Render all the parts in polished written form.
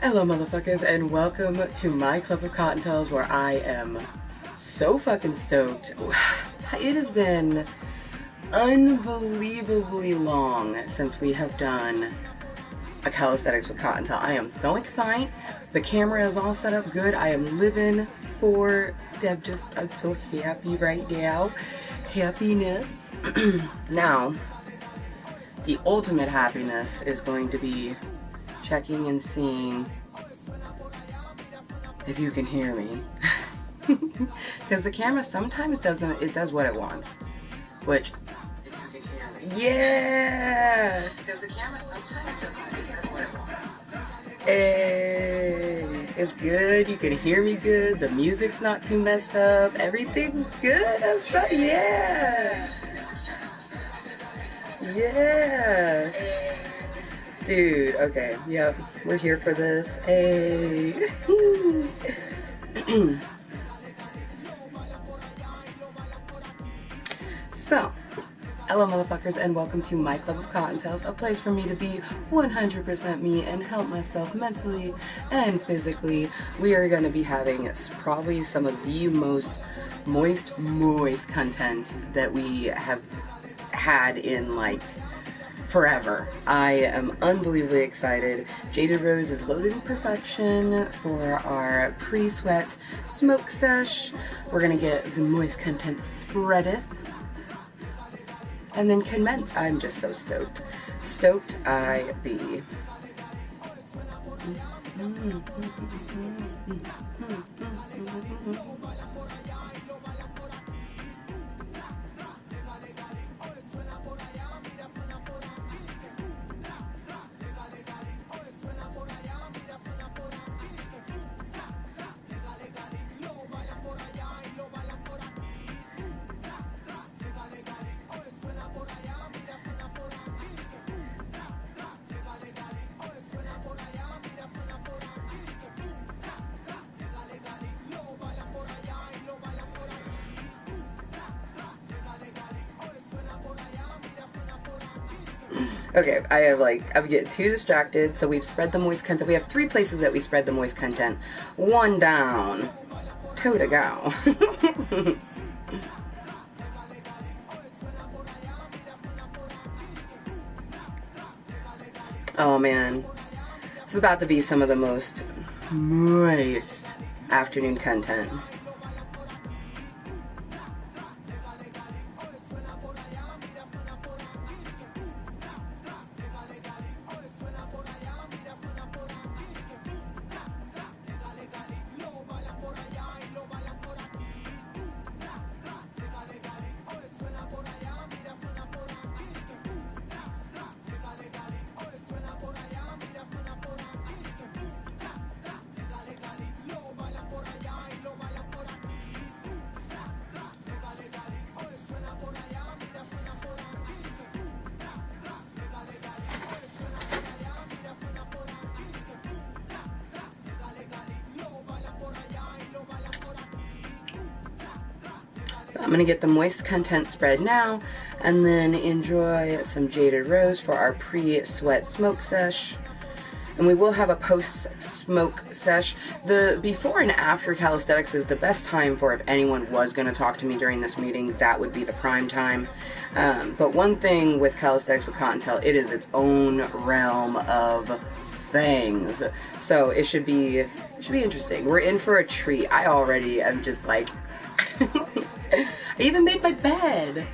Hello motherfuckers, and welcome to my club of Kottontales, where I am so fucking stoked. It has been unbelievably long since we have done a calisthenics with Kottontale. I am so excited. The camera is all set up good. I am living for I'm so happy right now. Happiness. Now, the ultimate happiness is going to be checking and seeing if you can hear me. Because the camera sometimes it does what it wants. Which, if you can hear me. Yeah! Because the camera sometimes it does what it wants. Hey! It's good, you can hear me good, the music's not too messed up, everything's good, yeah! Yeah! Dude, okay, yep, we're here for this. Hey! So, hello motherfuckers, and welcome to my club of Kottontales, a place for me to be 100% me and help myself mentally and physically. We are going to be having probably some of the most moist content that we have had in like forever. I am unbelievably excited. Jaded Rose is loaded in perfection for our pre-sweat smoke sesh. We're gonna get the moist content spreadeth and then commence. I'm just so stoked. Stoked I be. Okay, I'm getting too distracted, so we've spread the moist content. We have 3 places that we spread the moist content. 1 down. 2 to go. Oh man. It's about to be some of the most moist afternoon content. I'm going to get the moist content spread now, and then enjoy some Jaded Rose for our pre-sweat smoke sesh. And we will have a post-smoke sesh. The before and after calisthenics is the best time for if anyone was going to talk to me during this meeting, that would be the prime time. But one thing with calisthenics with Kottontale, it is its own realm of things. So it should be interesting. We're in for a treat. I already am just like... I even made my bed.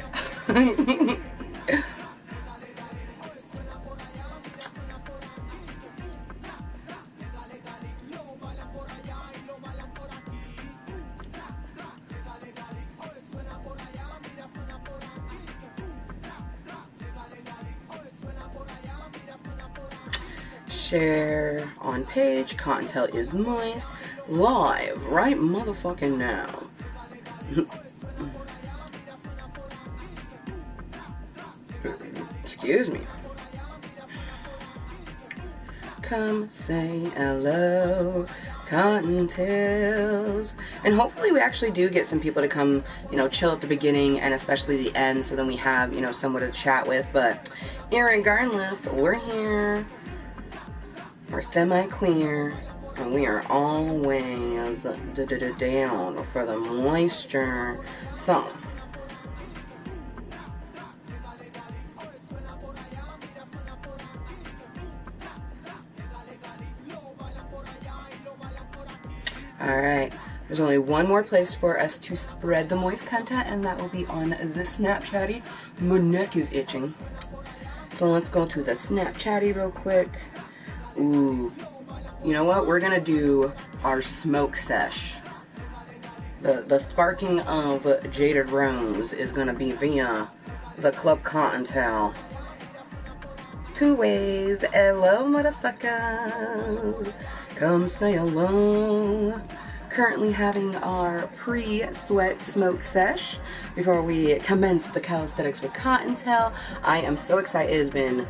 Share on page. Kottontale is moist. Live right motherfucking now. Excuse me. Come say hello, Kottontales. And hopefully we actually do get some people to come, chill at the beginning and especially the end, so then we have, someone to chat with. But irregardless, we're here. We're semi-queer, and we are always down for the moisture. So, alright, there's only one more place for us to spread the moist content, and that will be on the Snapchatty. My neck is itching. So let's go to the Snapchatty real quick. Ooh, you know what? We're gonna do our smoke sesh. The sparking of Jaded Rose is gonna be via the Club Kottontale. 2 ways. Hello, motherfucker. Come say hello. Currently having our pre-sweat smoke sesh before we commence the Calisthenics with Kottontale. I am so excited. It has been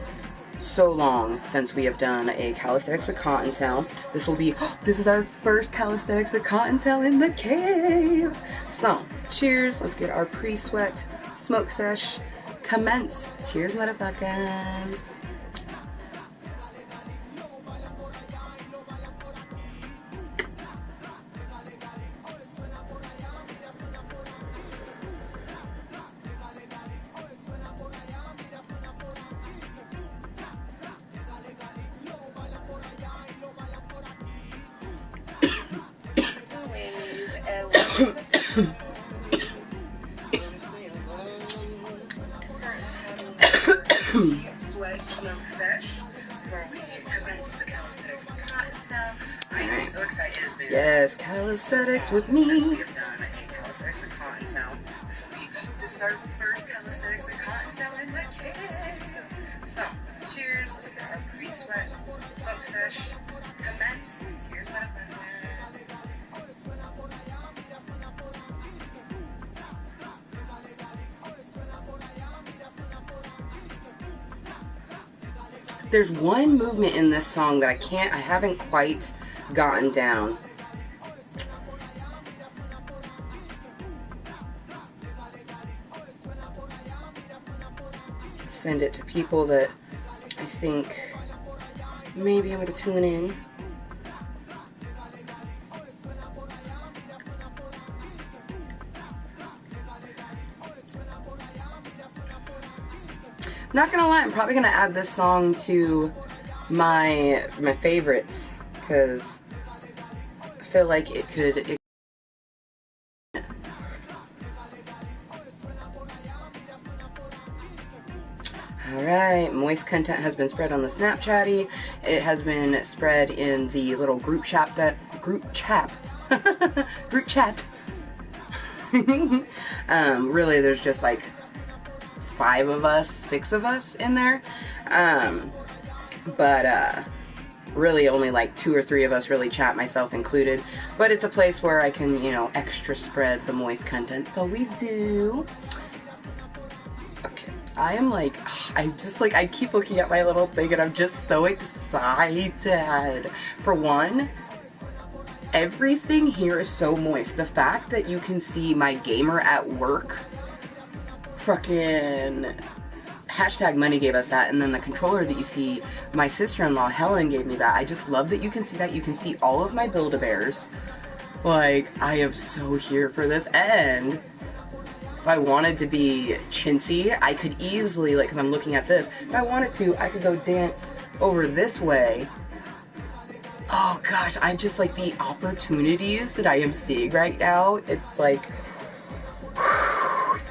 so long since we have done a Calisthenics with Kottontale. This is our first Calisthenics with Kottontale in the cave. So, cheers. Let's get our pre-sweat smoke sesh commence. Cheers, motherfuckers. Sweat smoke sesh before we commence the Calisthenics with Kottontale. I am so excited. Yes, Calisthenics with me. Since we have done a Calisthenics with Kottontale, this is our first Calisthenics with Kottontale in the cave. So, cheers. Let's get our pre-sweat smoke sesh commence. Cheers, motherfucker. There's one movement in this song that I haven't quite gotten down. Send it to people that I think maybe I'm going to tune in. Not gonna lie, I'm probably gonna add this song to my favorites because I feel like it could. Alright, moist content has been spread on the Snapchatty. It has been spread in the little group chat group chat. Really, there's just like 5 of us, 6 of us in there. But really only like 2 or 3 of us really chat, myself included. But it's a place where I can, you know, extra spread the moist content. So we do. Okay. I am like, I keep looking at my little thing and I'm just so excited. For one, everything here is so moist. The fact that you can see my gamer at work, fucking hashtag money gave us that, and then the controller that you see, my sister-in-law Helen gave me that. I just love that you can see that. You can see all of my Build-A-Bears. Like, I am so here for this. And if I wanted to be chintzy, I could easily, like, because I'm looking at this, if I wanted to, I could go dance over this way. Oh gosh, I just like the opportunities that I am seeing right now. It's like,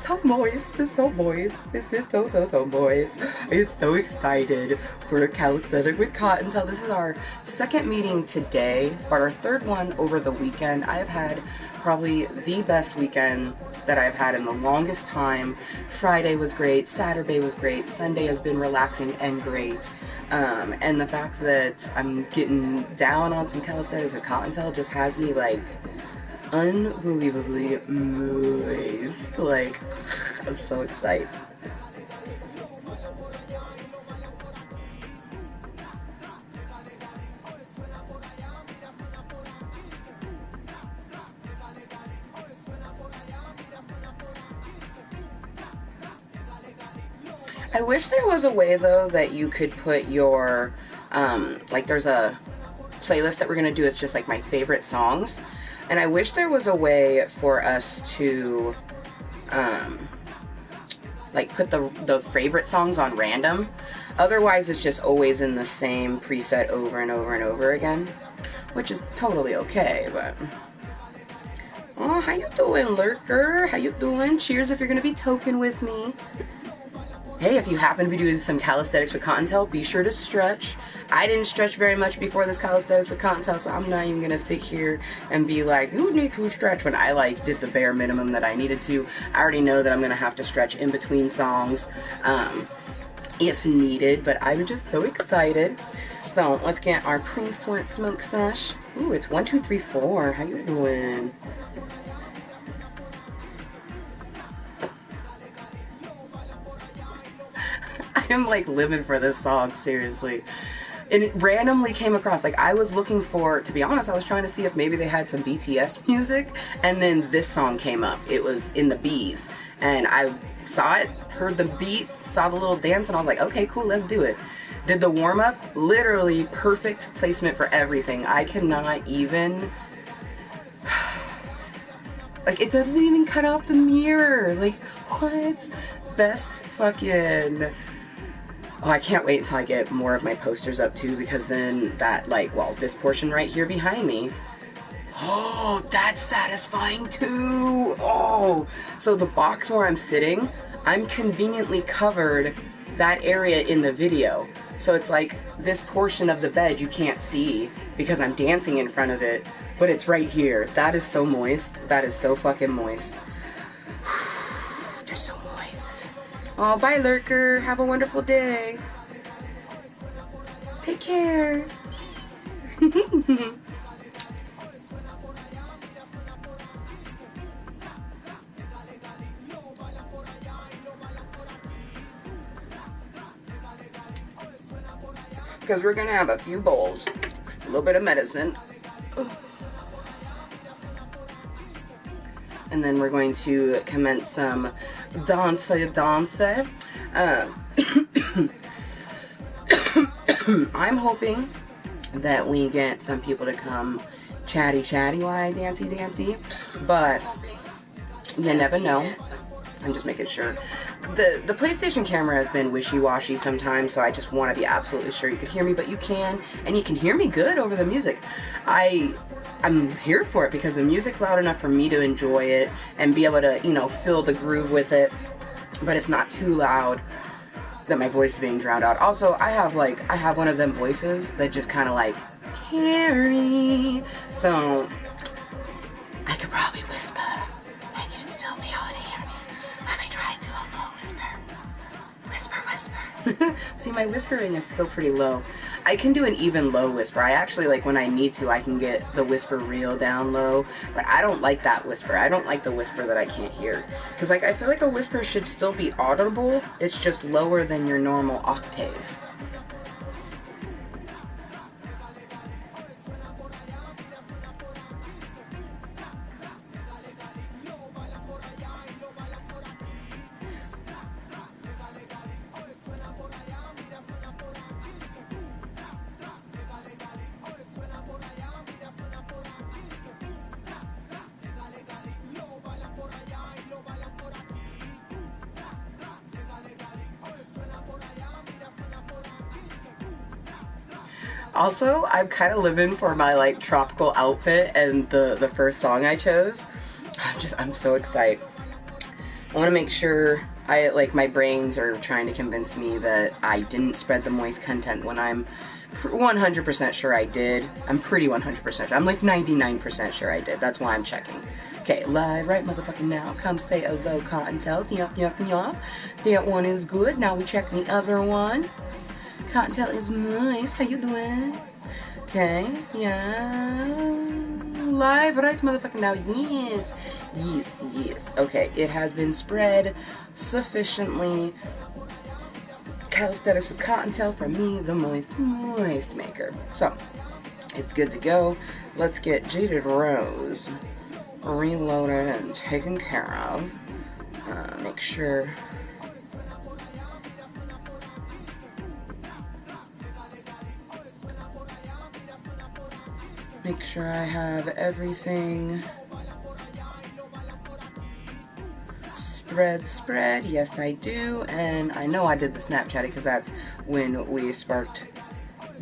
so moist, it's so moist, it's just so moist. I'm so excited for Calisthenics with Kottontale. This is our 2nd meeting today, but our 3rd one over the weekend. I've had probably the best weekend that I've had in the longest time. Friday was great, Saturday was great, Sunday has been relaxing and great. And the fact that I'm getting down on some Calisthenics with Kottontale just has me like unbelievably moist. Like, I'm so excited. I wish there was a way though that you could put your like there's a playlist that we're going to do. It's just like my favorite songs. And I wish there was a way for us to like put the favorite songs on random. Otherwise, it's just always in the same preset over and over and over again, which is totally okay, but... Oh, how you doing, Lurker? How you doing? Cheers if you're going to be token with me. Hey, if you happen to be doing some calisthenics with Kottontale, be sure to stretch. I didn't stretch very much before this calisthenics with Kottontale, so I'm not even going to sit here and be like, you need to stretch, when I, like, did the bare minimum that I needed to. I already know that I'm going to have to stretch in between songs, if needed, but I'm just so excited. So, let's get our pre-sweat smoke sesh. Ooh, it's 1, 2, 3, 4. How you doing? I am like living for this song, seriously. And it randomly came across, like I was looking for, to be honest, I was trying to see if maybe they had some BTS music, and then this song came up. It was in the Bees, and I saw it, heard the beat, saw the little dance, and I was like, okay, cool, let's do it. Did the warm-up, literally perfect placement for everything. I cannot even, like, it doesn't even cut off the mirror. Like, what? Best fucking... Oh, I can't wait until I get more of my posters up too, because then that, like, well, this portion right here behind me, oh, that's satisfying too. Oh, so the box where I'm sitting, I'm conveniently covered that area in the video. So it's like this portion of the bed you can't see because I'm dancing in front of it, but it's right here. That is so moist. That is so fucking moist. They're so moist. Oh, bye, Lurker. Have a wonderful day. Take care. Because we're going to have a few bowls, a little bit of medicine, and then we're going to commence some danse. I'm hoping that we get some people to come chatty while I dancey, but you never know. I'm just making sure. The PlayStation camera has been wishy-washy sometimes, so I just want to be absolutely sure you can hear me, but you can, and you can hear me good over the music. I'm here for it because the music's loud enough for me to enjoy it and be able to, you know, feel the groove with it, but it's not too loud that my voice is being drowned out. Also, I have one of them voices that just kind of like carry, so I could probably whisper and you'd still be able to hear me. Let me try to do a low whisper. Whisper. See, my whispering is still pretty low. I can do an even low whisper. I actually, like, when I need to, I can get the whisper real down low, but I don't like that whisper. I don't like the whisper that I can't hear. Because, like, I feel like a whisper should still be audible. It's just lower than your normal octave. Also, I'm kind of living for my, like, tropical outfit and the first song I chose. I'm so excited. I want to make sure my brains are trying to convince me that I didn't spread the moist content when I'm 100% sure I did. I'm pretty 100% sure. I'm like 99% sure I did. That's why I'm checking. Okay, live right motherfucking now. Come say hello, Kottontale. Yup. That one is good. Now we check the other one. Kottontale is moist. How you doing? Okay, yeah. Live right motherfucking now. Yes. Okay, it has been spread sufficiently. Calisthenics with Kottontale from me, the moist maker. So, it's good to go. Let's get Jaded Rose reloaded and taken care of. Make sure... Make sure I have everything spread. Yes, I do. And I know I did the Snapchat because that's when we sparked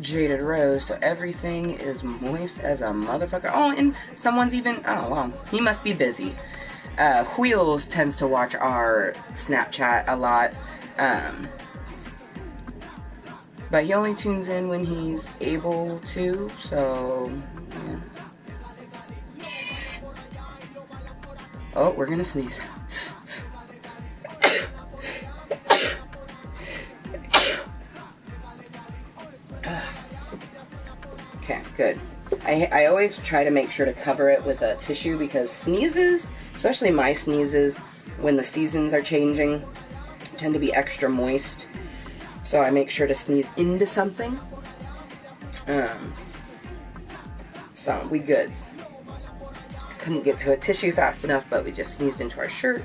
Jaded Rose. So everything is moist as a motherfucker. Oh, and someone's even, oh, well, he must be busy. Wheels tends to watch our Snapchat a lot. But he only tunes in when he's able to, so, yeah. Oh, we're gonna sneeze. Okay, good. I always try to make sure to cover it with a tissue because sneezes, especially my sneezes, when the seasons are changing, tend to be extra moist. So I make sure to sneeze into something. So we good. Couldn't get to a tissue fast enough, but we just sneezed into our shirt.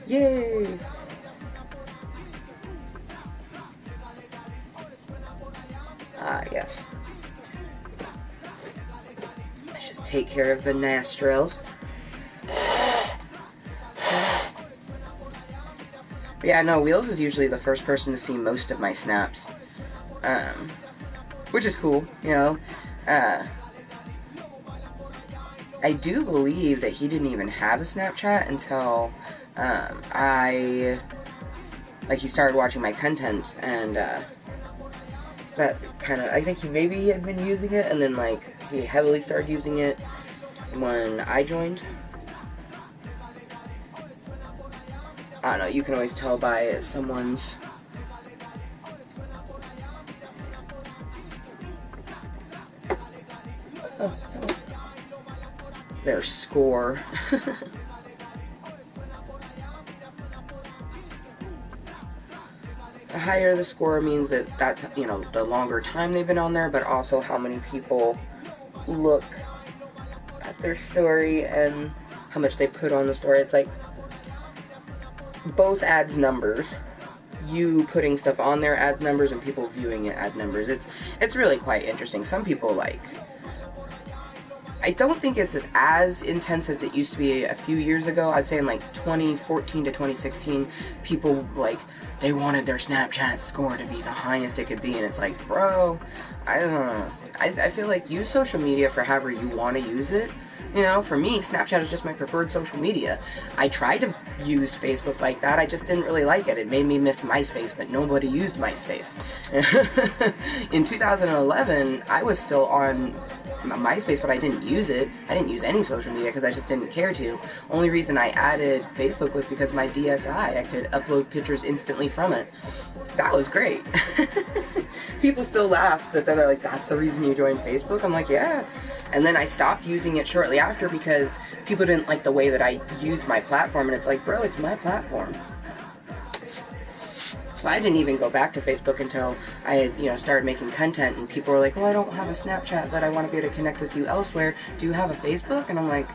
Yay! Ah, yes. Let's just take care of the nostrils. But yeah, no, Wheels is usually the first person to see most of my snaps. Which is cool, you know. I do believe that he didn't even have a Snapchat until he started watching my content, and that kind of, I think he maybe had been using it, and then like he heavily started using it when I joined. I don't know, you can always tell by someone's their score. The higher the score means that that's, you know, the longer time they've been on there, but also how many people look at their story and how much they put on the story. It's like both adds numbers. You putting stuff on there adds numbers, and people viewing it adds numbers. It's really quite interesting. Some people like, I don't think it's as intense as it used to be a few years ago. I'd say in like 2014 to 2016, people like, they wanted their Snapchat score to be the highest it could be, and it's like, bro, I don't know. I feel like use social media for however you want to use it. You know, for me, Snapchat is just my preferred social media. I tried to use Facebook like that, I just didn't really like it. It made me miss MySpace, but nobody used MySpace. In 2011, I was still on MySpace, but I didn't use it. I didn't use any social media because I just didn't care to. Only reason I added Facebook was because my DSi, I could upload pictures instantly from it. That was great. People still laugh that they're like, that's the reason you joined Facebook? I'm like, yeah. And then I stopped using it shortly after because people didn't like the way that I used my platform, and it's like, bro, it's my platform. So I didn't even go back to Facebook until I had, you know, started making content, and people were like, well, I don't have a Snapchat, but I want to be able to connect with you elsewhere. Do you have a Facebook? And I'm like,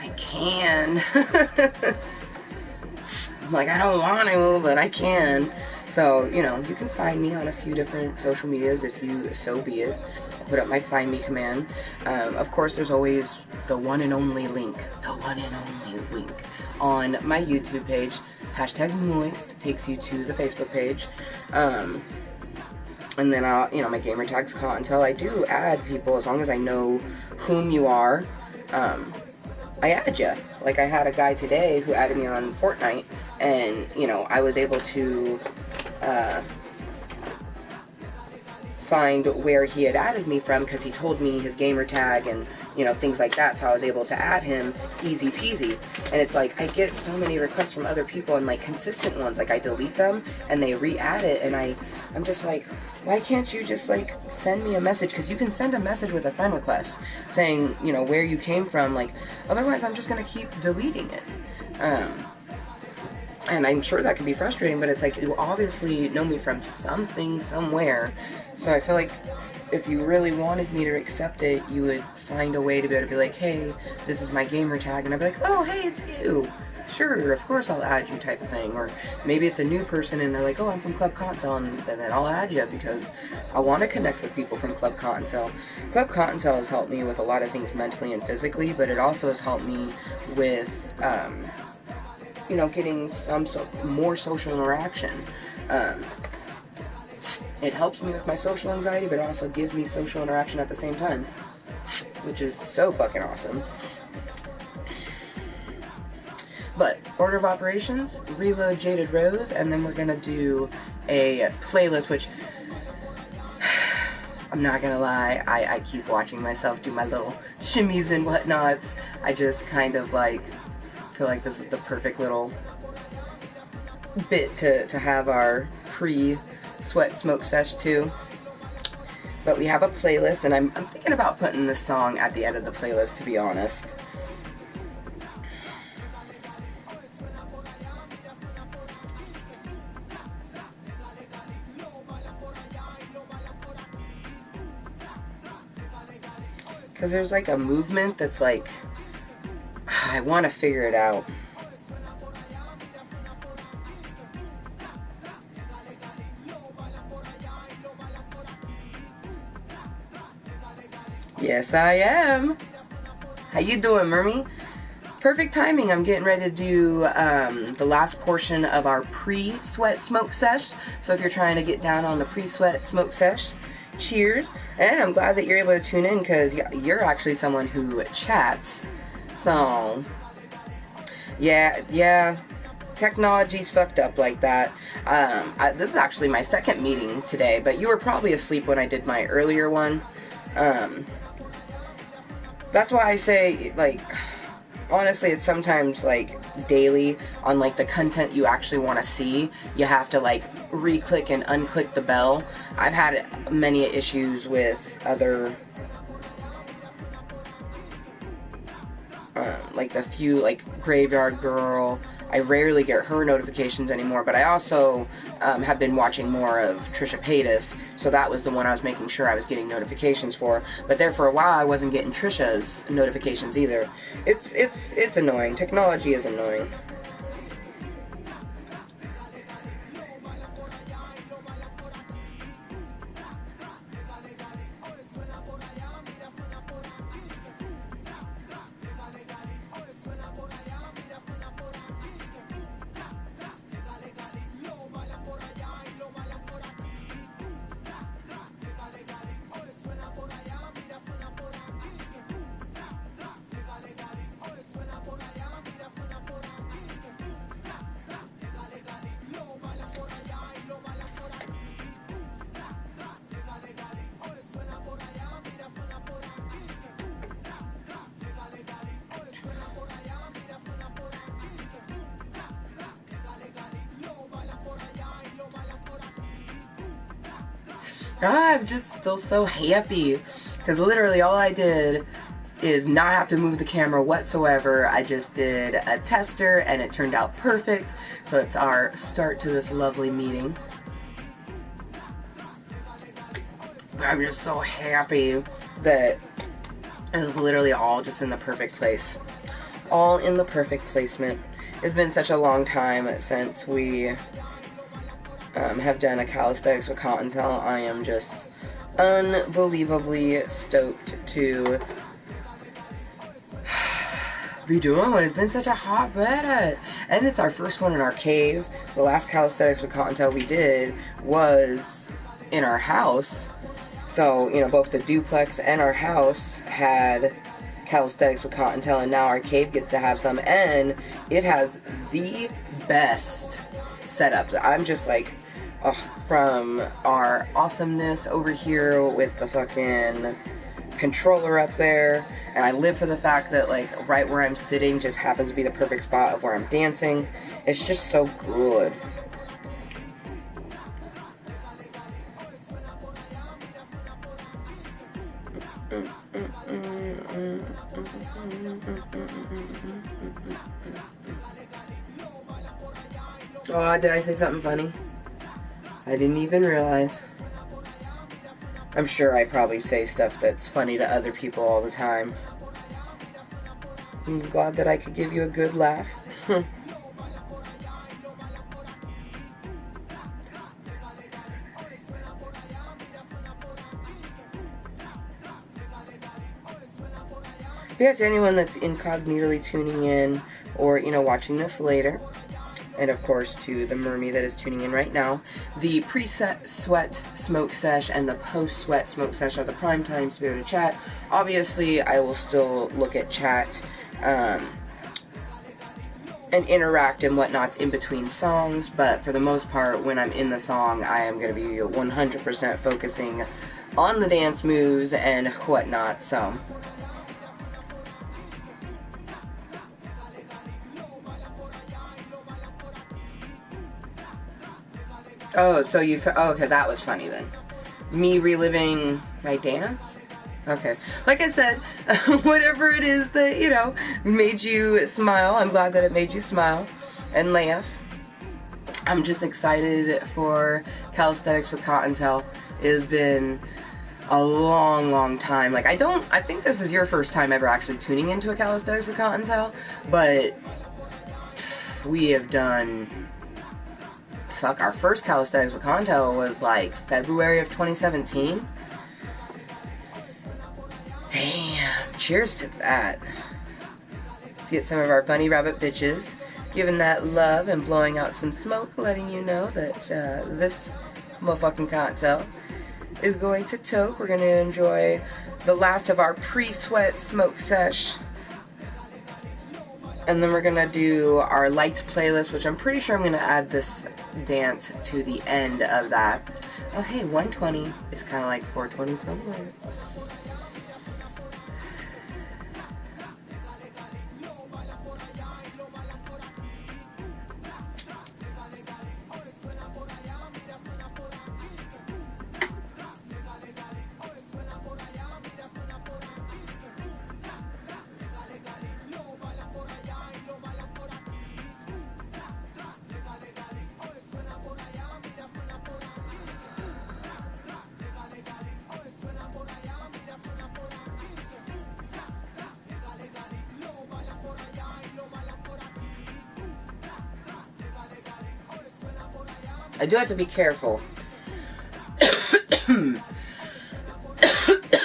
I can. I'm like, I don't want to, but I can. So, you know, you can find me on a few different social medias if you so be it. I'll put up my find me command. Of course, there's always the one and only link. The one and only link on my YouTube page. Hashtag Mooiisstt takes you to the Facebook page. And then, you know, my gamer tag's Kottontale. I do add people as long as I know whom you are. I add you. Like, I had a guy today who added me on Fortnite, and, you know, I was able to find where he had added me from because he told me his gamer tag and, you know, things like that, so I was able to add him easy peasy. And it's like, I get so many requests from other people, and like consistent ones, like I delete them and they re-add it, and I'm just like, why can't you just like send me a message? Because you can send a message with a friend request saying, you know, where you came from, like, otherwise I'm just gonna keep deleting it. And I'm sure that can be frustrating, but it's like, you obviously know me from something, somewhere. So I feel like if you really wanted me to accept it, you would find a way to be able to be like, hey, this is my gamer tag. And I'd be like, oh, hey, it's you. sure, of course I'll add you type of thing. Or maybe it's a new person and they're like, oh, I'm from Club Kottontale, and then I'll add you because I want to connect with people from Club Kottontale. Club Kottontale has helped me with a lot of things mentally and physically, but it also has helped me with, you know, getting some more social interaction. It helps me with my social anxiety, but it also gives me social interaction at the same time, which is so fucking awesome. But, order of operations, reload Jaded Rose, and then we're gonna do a playlist, which, I'm not gonna lie, I keep watching myself do my little shimmies and whatnots. I just kind of, like, feel like this is the perfect little bit to have our pre-sweat smoke sesh to. But we have a playlist, and I'm thinking about putting this song at the end of the playlist, to be honest. Because there's like a movement that's like, I want to figure it out. Yes, I am. How you doing, Mermy? Perfect timing. I'm getting ready to do the last portion of our pre-sweat smoke sesh. So if you're trying to get down on the pre-sweat smoke sesh, cheers. And I'm glad that you're able to tune in because you're actually someone who chats. So, yeah. Technology's fucked up like that. This is actually my second meeting today, but you were probably asleep when I did my earlier one. That's why I say, like, honestly, it's sometimes, like, daily on, like, the content you actually want to see. You have to, like, re-click and unclick the bell. I've had many issues with other, like, the few, like, Graveyard Girl. I rarely get her notifications anymore, but I also have been watching more of Trisha Paytas, so that was the one I was making sure I was getting notifications for. But there for a while, I wasn't getting Trisha's notifications either. It's annoying. Technology is annoying. I'm just still so happy because literally all I did is not have to move the camera whatsoever. I just did a tester and it turned out perfect. So it's our start to this lovely meeting. I'm just so happy that it was literally all just in the perfect place. All in the perfect placement. It's been such a long time since we have done a Kalisthenics with Kottontale. I am just unbelievably stoked to be doing one. It's been such a hot minute. And it's our first one in our cave. The last Kalisthenics with Kottontale we did was in our house. So, you know, both the duplex and our house had Kalisthenics with Kottontale, and now our cave gets to have some, and it has the best setup. I'm just like, oh, from our awesomeness over here with the fucking controller up there, and I live for the fact that, like, right where I'm sitting just happens to be the perfect spot of where I'm dancing. It's just so good. Oh, did I say something funny? I didn't even realize. I'm sure I probably say stuff that's funny to other people all the time. I'm glad that I could give you a good laugh. Yeah, to anyone that's incognitally tuning in or, you know, watching this later, and of course to the mermaid that is tuning in right now, the pre-sweat smoke sesh and the post-sweat smoke sesh are the prime times to be able to chat. Obviously, I will still look at chat and interact and whatnots in between songs, but for the most part, when I'm in the song, I am going to be 100% focusing on the dance moves and whatnot, so... Oh, so you... Oh, okay, that was funny then. Me reliving my dance? Okay. Like I said, whatever it is that, you know, made you smile, I'm glad that it made you smile and laugh. I'm just excited for Calisthenics with Kottontale. It has been a long time. Like, I think this is your first time ever actually tuning into a Calisthenics with Kottontale, but we have done... Fuck, our first Calisthenics with Kottontale was like February of 2017. Damn, cheers to that. Let's get some of our bunny rabbit bitches giving that love and blowing out some smoke, letting you know that this motherfucking Kottontale is going to toke. We're going to enjoy the last of our pre-sweat smoke sesh. And then we're going to do our liked playlist, which I'm pretty sure I'm going to add this dance to the end of that. Oh, hey, 120 is kind of like 420 somewhere. I do have to be careful.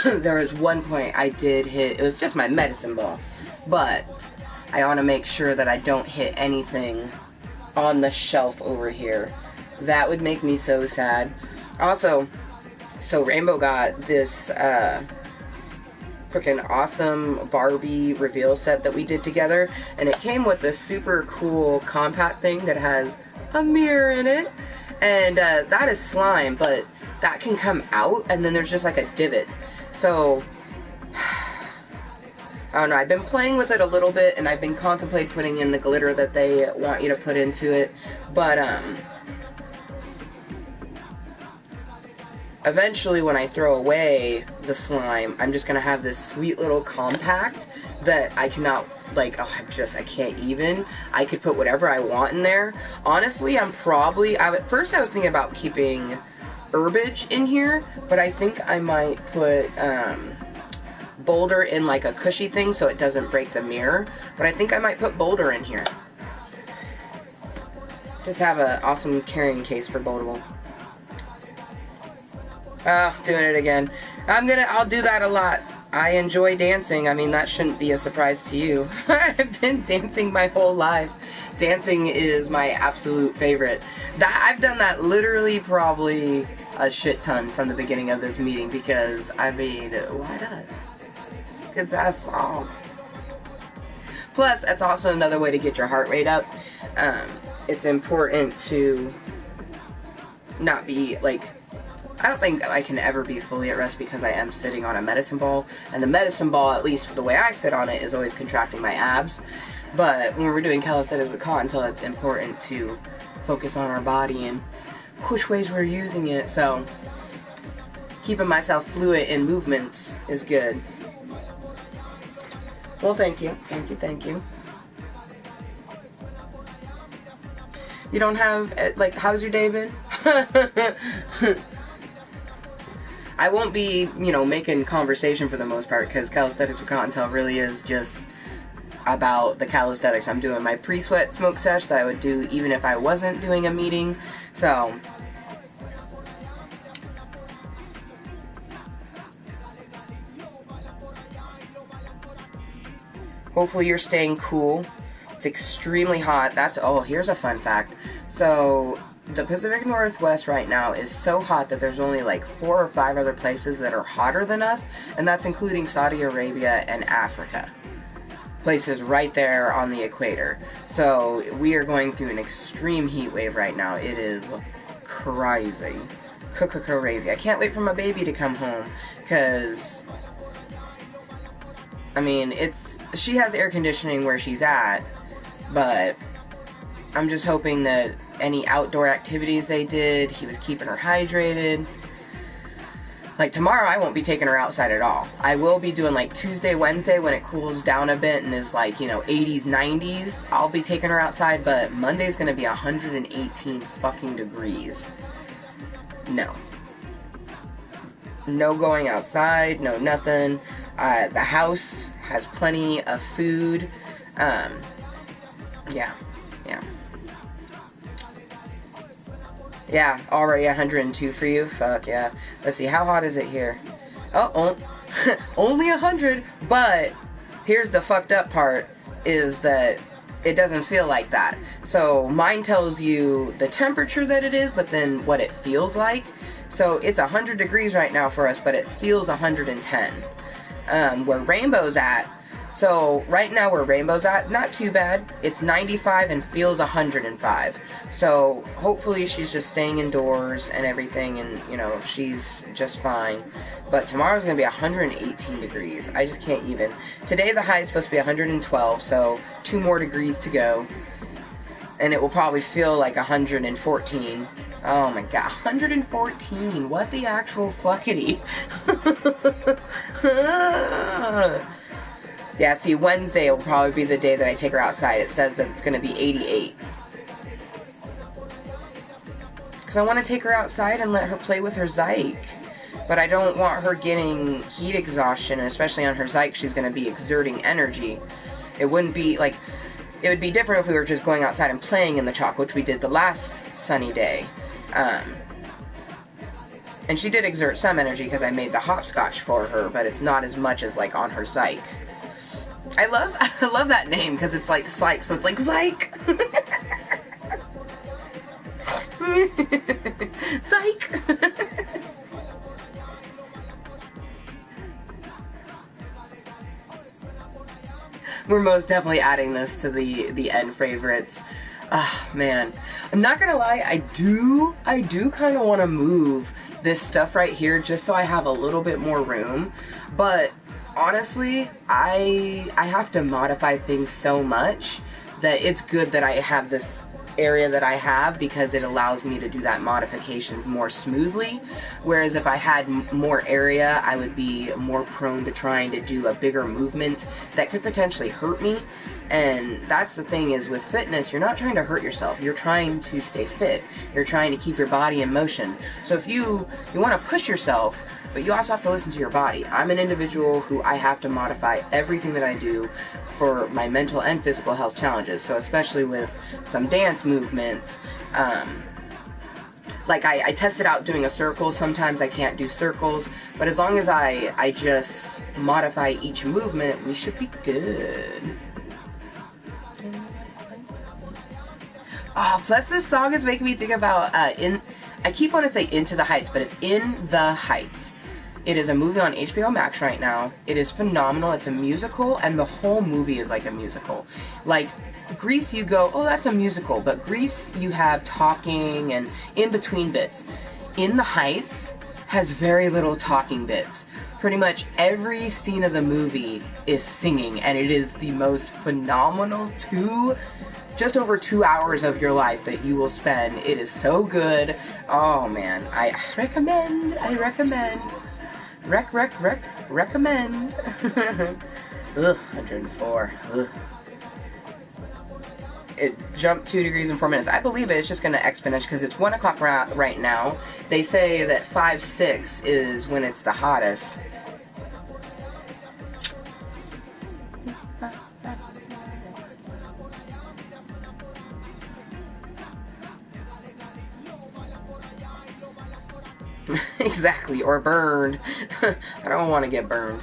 There was one point I did hit, it was just my medicine ball, but I want to make sure that I don't hit anything on the shelf over here. That would make me so sad. Also, so Rainbow got this freaking awesome Barbie reveal set that we did together, and it came with this super cool compact thing that has a mirror in it, and that is slime, but that can come out, and then there's just like a divot. So, I don't know, I've been playing with it a little bit, and I've been contemplating putting in the glitter that they want you to put into it, but, eventually when I throw away the slime, I'm just gonna have this sweet little compact that I cannot, like, oh, I can't even. I could put whatever I want in there. Honestly, at first I was thinking about keeping herbage in here, but I think I might put, Boulder in like a cushy thing so it doesn't break the mirror, but I think I might put Boulder in here. Just have an awesome carrying case for Boulder. Oh, doing it again. I'll do that a lot. I enjoy dancing. I mean, that shouldn't be a surprise to you. I've been dancing my whole life. Dancing is my absolute favorite. I've done that literally probably a shit ton from the beginning of this meeting because, I mean, why not? It's a good ass song. Plus, that's also another way to get your heart rate up. It's important to not be, like, I don't think I can ever be fully at rest because I am sitting on a medicine ball, and the medicine ball, at least the way I sit on it, is always contracting my abs. But when we're doing calisthenics with Kottontale, it's important to focus on our body and which ways we're using it, so keeping myself fluid in movements is good. Well, thank you. Thank you. You don't have, like, how's your day been? I won't be, you know, making conversation for the most part, because Calisthenics with Kottontale really is just about the calisthenics. I'm doing my pre-sweat smoke sesh that I would do even if I wasn't doing a meeting, so... Hopefully you're staying cool. It's extremely hot. Oh, here's a fun fact. So, the Pacific Northwest right now is so hot that there's only like 4 or 5 other places that are hotter than us, and that's including Saudi Arabia and Africa. Places right there on the equator. So, we are going through an extreme heat wave right now. It is crazy. Crazy. I can't wait for my baby to come home, because, I mean, she has air conditioning where she's at, but I'm just hoping that any outdoor activities they did, he was keeping her hydrated. Like tomorrow, I won't be taking her outside at all. I will be doing like Tuesday, Wednesday when it cools down a bit and is like, 80s, 90s. I'll be taking her outside, but Monday's gonna be 118 fucking degrees. No. No going outside, no nothing. The house has plenty of food. Yeah. Yeah, already 102 for you? Fuck yeah. Let's see, how hot is it here? Oh, only 100, but here's the fucked up part, is that it doesn't feel like that. So mine tells you the temperature that it is, but then what it feels like. So it's 100 degrees right now for us, but it feels 110. Where Rainbow's at, so right now where Rainbow's at, not too bad. It's 95 and feels 105. So hopefully she's just staying indoors and everything, and she's just fine. But tomorrow's gonna be 118 degrees. I just can't even. Today the high is supposed to be 112, so 2 more degrees to go. And it will probably feel like 114. Oh my god, 114. What the actual fuckity? Yeah, see, Wednesday will probably be the day that I take her outside. It says that it's going to be 88. Because I want to take her outside and let her play with her Zyke. But I don't want her getting heat exhaustion, and especially on her Zyke, she's going to be exerting energy. It wouldn't be, like, it would be different if we were just going outside and playing in the chalk, which we did the last sunny day. And she did exert some energy because I made the hopscotch for her, but it's not as much as, like, on her Zyke. I love that name because it's like Psych, so it's like Zyke. Psych. We're most definitely adding this to the end favorites. Ah, man. I'm not gonna lie, I do kind of want to move this stuff right here just so I have a little bit more room, but honestly, I have to modify things so much that it's good that I have this area that I have, because it allows me to do that modifications more smoothly. Whereas if I had more area, I would be more prone to trying to do a bigger movement that could potentially hurt me. And that's the thing, is with fitness, you're not trying to hurt yourself. You're trying to stay fit. You're trying to keep your body in motion. So if you want to push yourself, but you also have to listen to your body. I'm an individual who I have to modify everything that I do for my mental and physical health challenges. So especially with some dance movements, like I tested out doing a circle. Sometimes I can't do circles, but as long as I just modify each movement, we should be good. Oh, plus this song is making me think about, I keep wanting to say Into the Heights, but it's In the Heights. It is a movie on HBO Max right now. It is phenomenal. It's a musical, and the whole movie is like a musical. Like, Grease, you go, oh, that's a musical, but Grease, you have talking and in-between bits. In the Heights has very little talking bits. Pretty much every scene of the movie is singing, and it is the most phenomenal just over 2 hours of your life that you will spend. It is so good. Oh man, I recommend. Recommend. Ugh, 104. Ugh. It jumped 2 degrees in 4 minutes. I believe it's just going to exponentiate because it's 1 o'clock right now. They say that 5, 6 is when it's the hottest. Exactly, or burned. I don't want to get burned.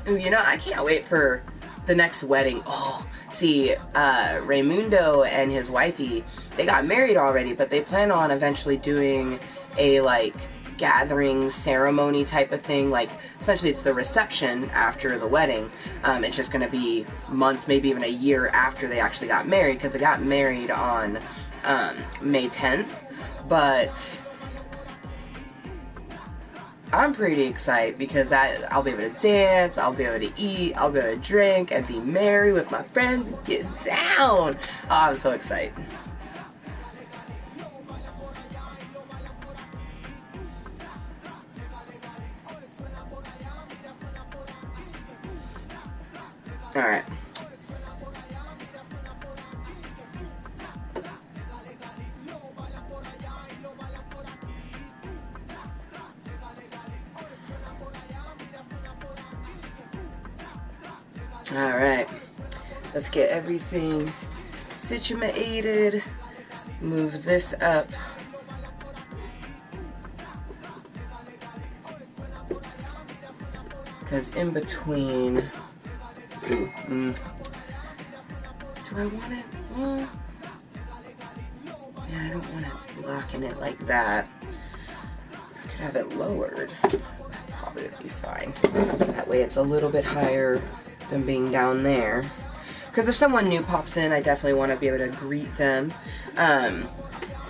You know, I can't wait for the next wedding. Oh, see, Raymundo and his wifey, they got married already, but they plan on eventually doing a, like, gathering ceremony type of thing. Like, essentially it's the reception after the wedding. It's just going to be months, maybe even a year after they actually got married, because they got married on May 10th. But I'm pretty excited because that I'll be able to dance, I'll be able to eat, I'll be able to drink and be merry with my friends and get down. Oh, I'm so excited. Alright. Alright, let's get everything situated, move this up, because in between, do I want it, yeah, I don't want it blocking it like that. I could have it lowered, that probably would be fine, that way it's a little bit higher than being down there. Because if someone new pops in, I definitely want to be able to greet them. I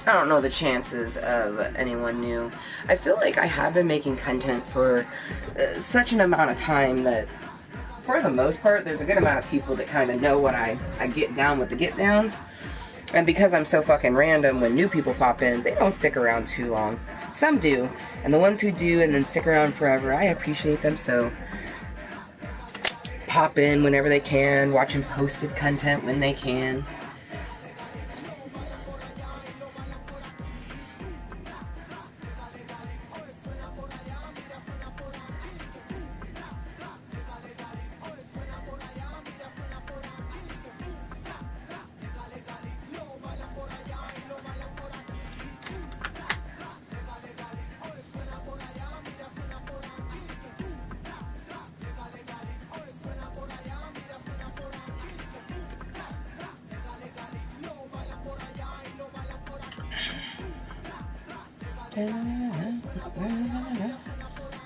don't know the chances of anyone new. I feel like I have been making content for such an amount of time that, for the most part, there's a good amount of people that kind of know what I get down with the get downs. And because I'm so fucking random, when new people pop in, they don't stick around too long. Some do. And the ones who do and then stick around forever, I appreciate them so. Pop in whenever they can, watching posted content when they can.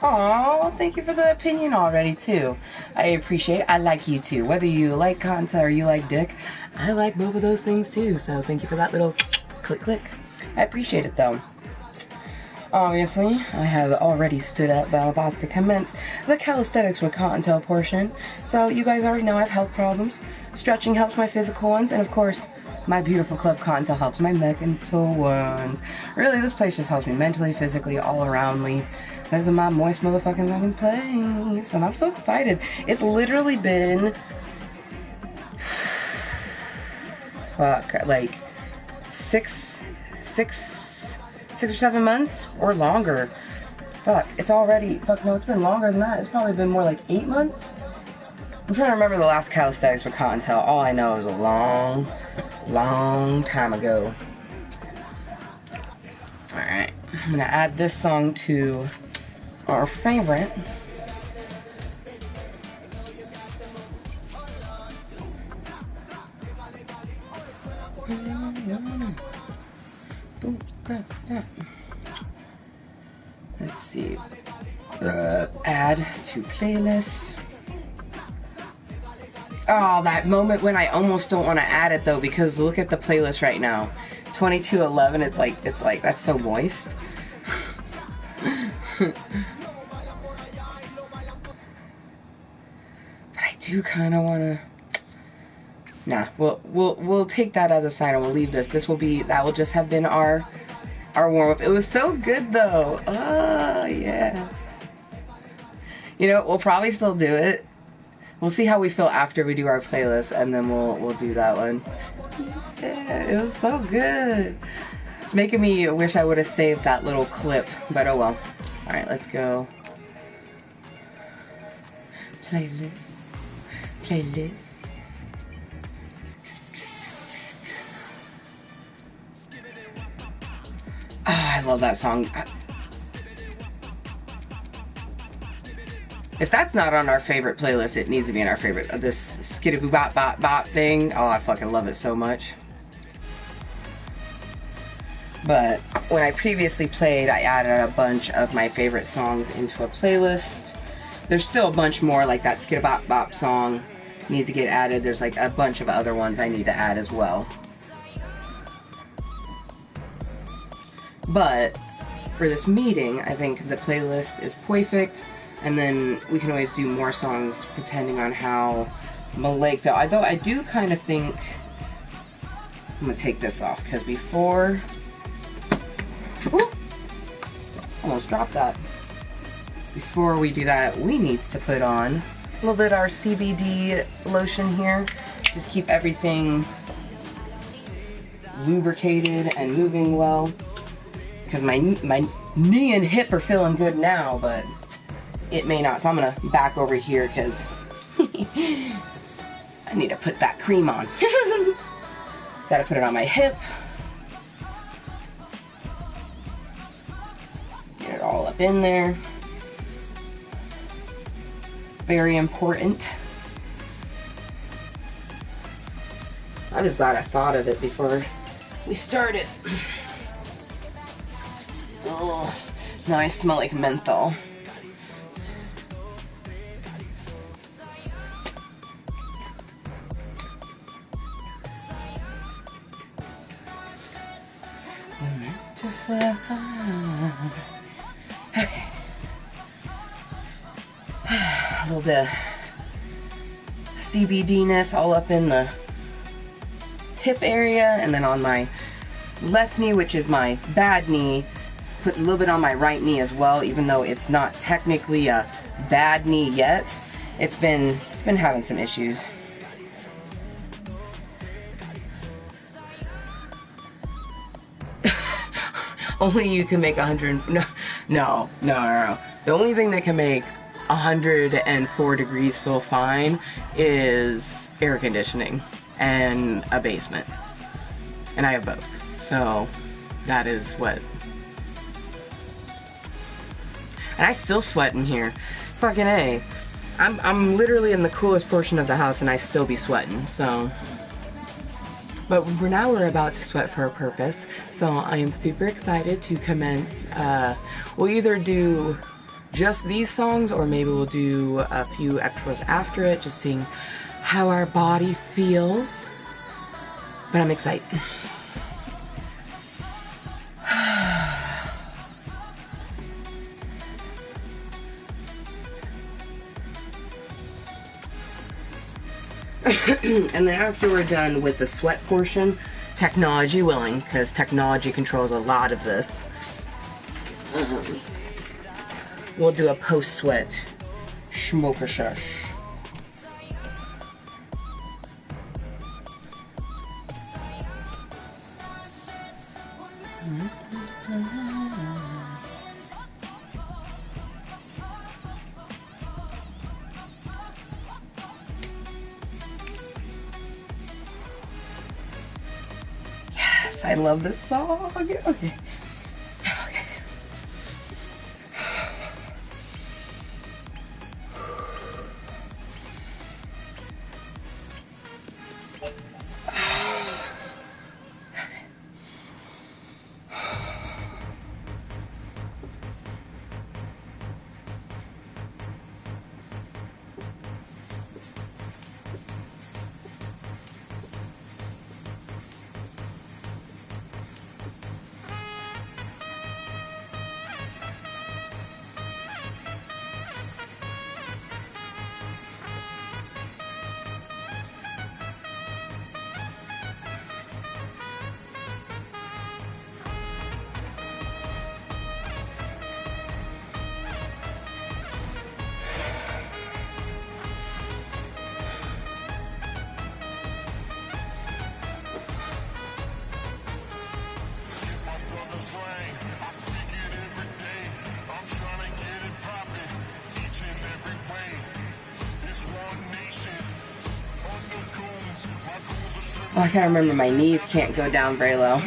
Aw, thank you for the opinion already, too. I appreciate it. I like you, too. Whether you like content or you like dick, I like both of those things, too. So thank you for that little click. I appreciate it, though. Obviously, I have already stood up, but I'm about to commence the Kalisthenics with Kottontale portion. So you guys already know I have health problems. Stretching helps my physical ones, and of course, my beautiful club Kottontale helps my mental ones. Really, this place just helps me mentally, physically, all aroundly. This is my Mooiisstt Motherfucking fucking place, and I'm so excited. It's literally been, like, six or 7 months or longer. It's already, no, it's been longer than that. It's probably been more like 8 months. I'm trying to remember the last Kalisthenics for Kottontale. All I know is a long time ago. Alright, I'm gonna add this song to our favorite. Let's see. Add to playlist. Oh, that moment when I almost don't want to add it though, because look at the playlist right now. 2211, it's like that's so moist. But I do kind of want to. Nah, we'll take that as a sign and we'll leave this. That will just have been our warm up. It was so good though. Oh yeah. You know, we'll probably still do it, We'll see how we feel after we do our playlist, and then we'll do that one. Yeah, it was so good. It's making me wish I would have saved that little clip, but oh well. Alright, let's go. Playlist. Playlist. I love that song. If that's not on our favorite playlist, it needs to be in our favorite. This skidaboo bop bop bop thing. Oh, I fucking love it so much. But when I previously played, I added a bunch of my favorite songs into a playlist. There's still a bunch more, like that skidabop bop song needs to get added. There's like a bunch of other ones I need to add as well. But for this meeting, I think the playlist is perfect. And then we can always do more songs depending on how my leg felt. Although I do kind of think... I'm going to take this off because before... Ooh, almost dropped that. Before we do that, we need to put on a little bit of our CBD lotion here. Just keep everything lubricated and moving well. Because my knee and hip are feeling good now, but... it may not, so I'm gonna back over here because I need to put that cream on. Gotta put it on my hip. Get it all up in there. Very important. I'm just glad I thought of it before we started. Ugh. Now I smell like menthol. A little bit of CBD-ness all up in the hip area, and then on my left knee, which is my bad knee, put a little bit on my right knee as well, even though it's not technically a bad knee yet. It's been having some issues. Only you can make 100. No. The only thing that can make 104 degrees feel fine is air conditioning and a basement. And I have both. So that is what. And I still sweat in here. Fucking A. I'm literally in the coolest portion of the house and I still be sweating. So. But now we're about to sweat for a purpose, so I am super excited to commence. We'll either do just these songs, or maybe we'll do a few extras after it, just seeing how our body feels. But I'm excited. And then after we're done with the sweat portion, technology willing, because technology controls a lot of this, we'll do a post-sweat smoker shush. I love this song. Okay. Oh, I gotta remember my knees can't go down very low.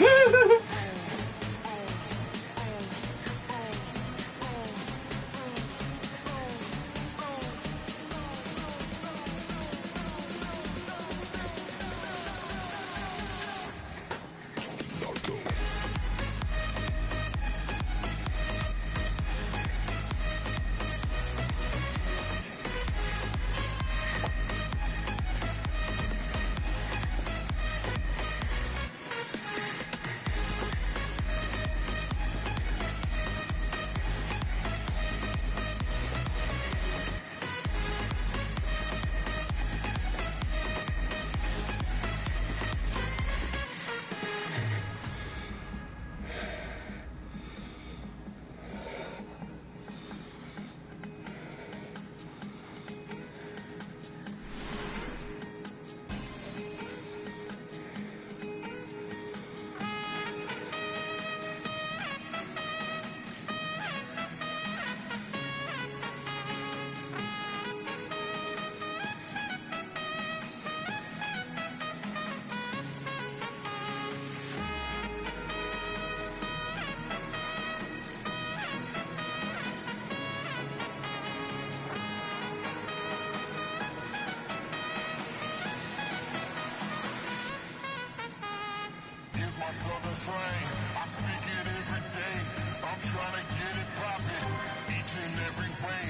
My southern slang, I speak it every day. I'm trying to get it poppin', each and every way.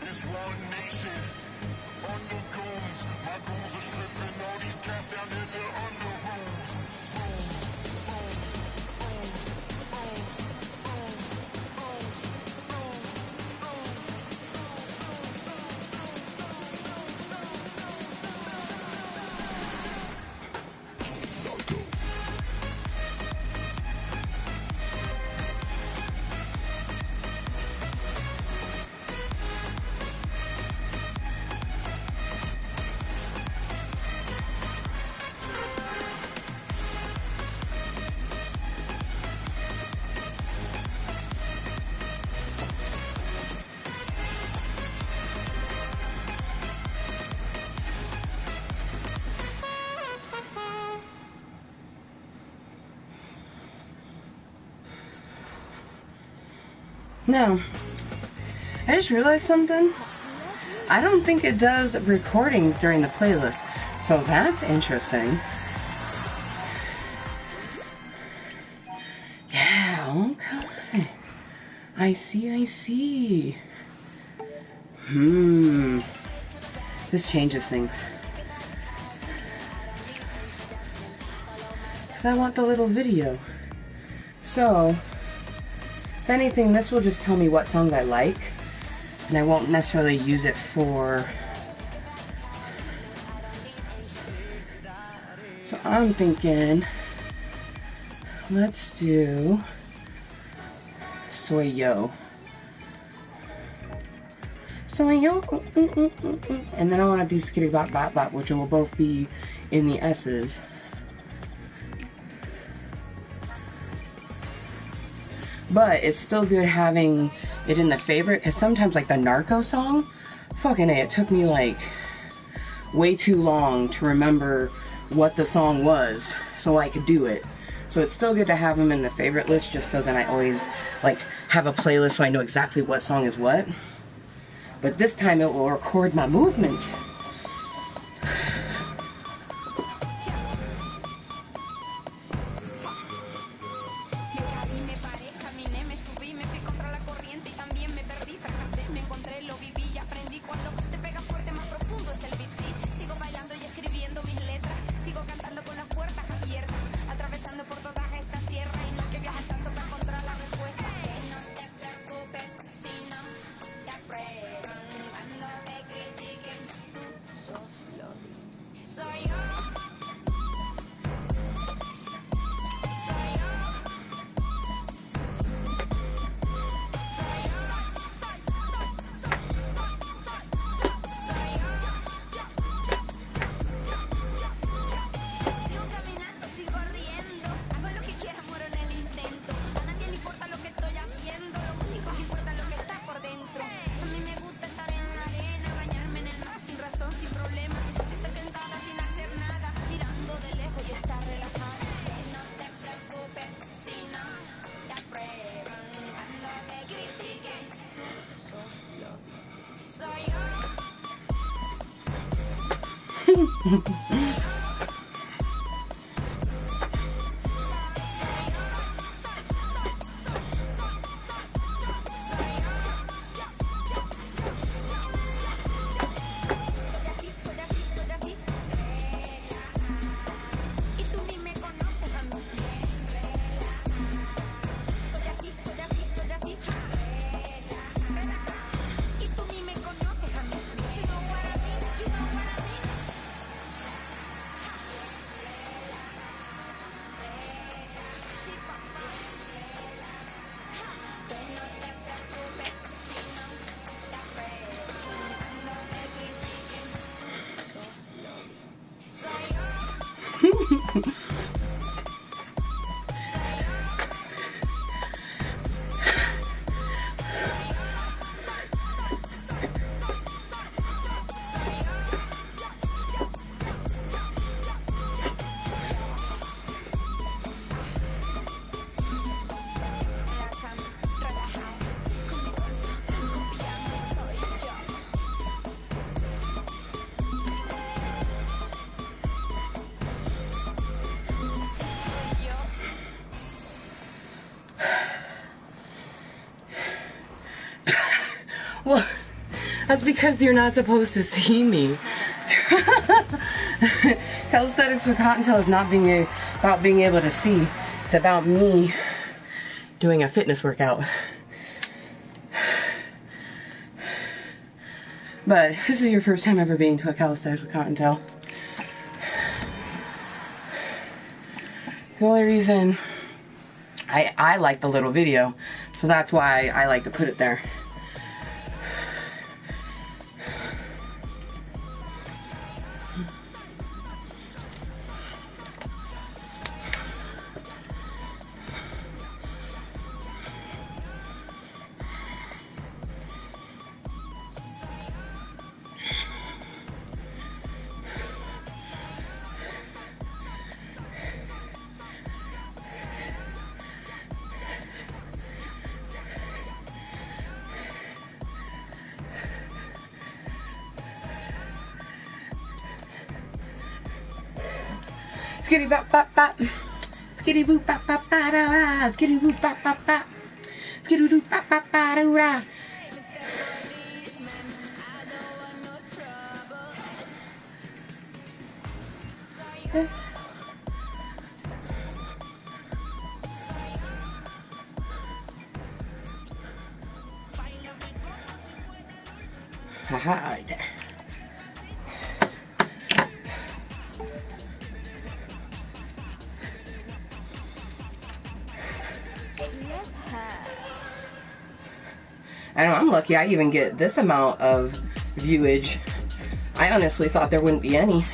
It's one nation, under goons. My goons are stripping all these cats down to the under rules. No, I just realized something. I don't think it does recordings during the playlist, so that's interesting. Yeah, okay. I see. This changes things. Because I want the little video. So, if anything, this will just tell me what songs I like, and I won't necessarily use it for... So I'm thinking, let's do Soy Yo. And then I want to do Skitty Bop Bop Bop, which will both be in the S's. But it's still good having it in the favorite, because sometimes, like the Narco song, fucking A, it took me like way too long to remember what the song was so I could do it. So it's still good to have them in the favorite list, just so that I always like have a playlist so I know exactly what song is what. But this time it will record my movements. Well, that's because you're not supposed to see me. Calisthenics with Kottontale is not about being able to see. It's about me doing a fitness workout. But this is your first time ever being to a Calisthenics with Kottontale. The only reason I like the little video, so that's why I like to put it there. Skitty bop bop bop, skitty boop bop bop ba da da, skitty boop bop bop bop, skitty boop bop bop ba da da. Haha, right there. I know, I'm lucky I even get this amount of viewage. I honestly thought there wouldn't be any.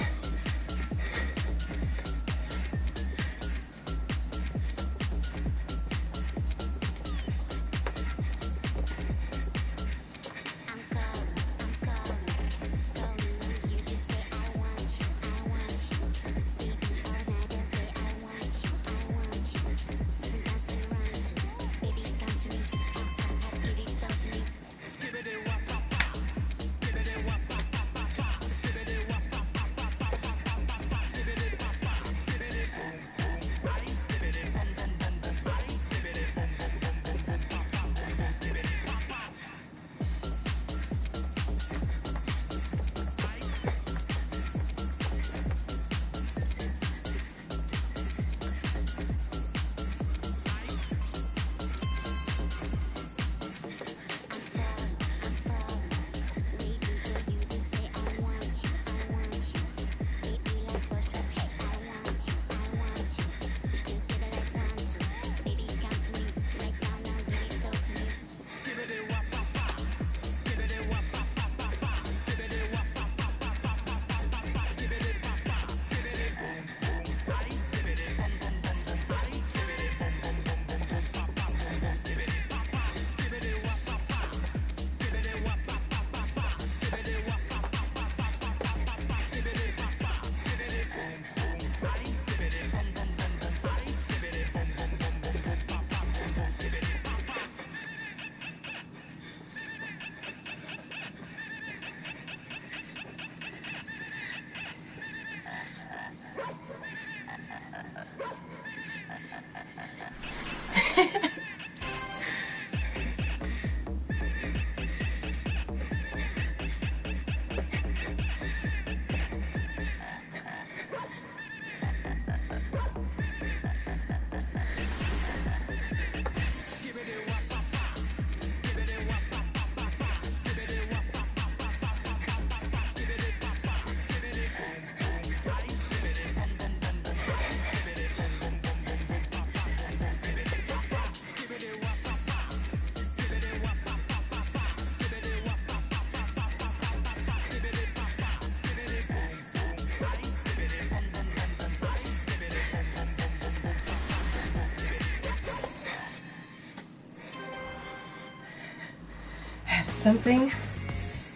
something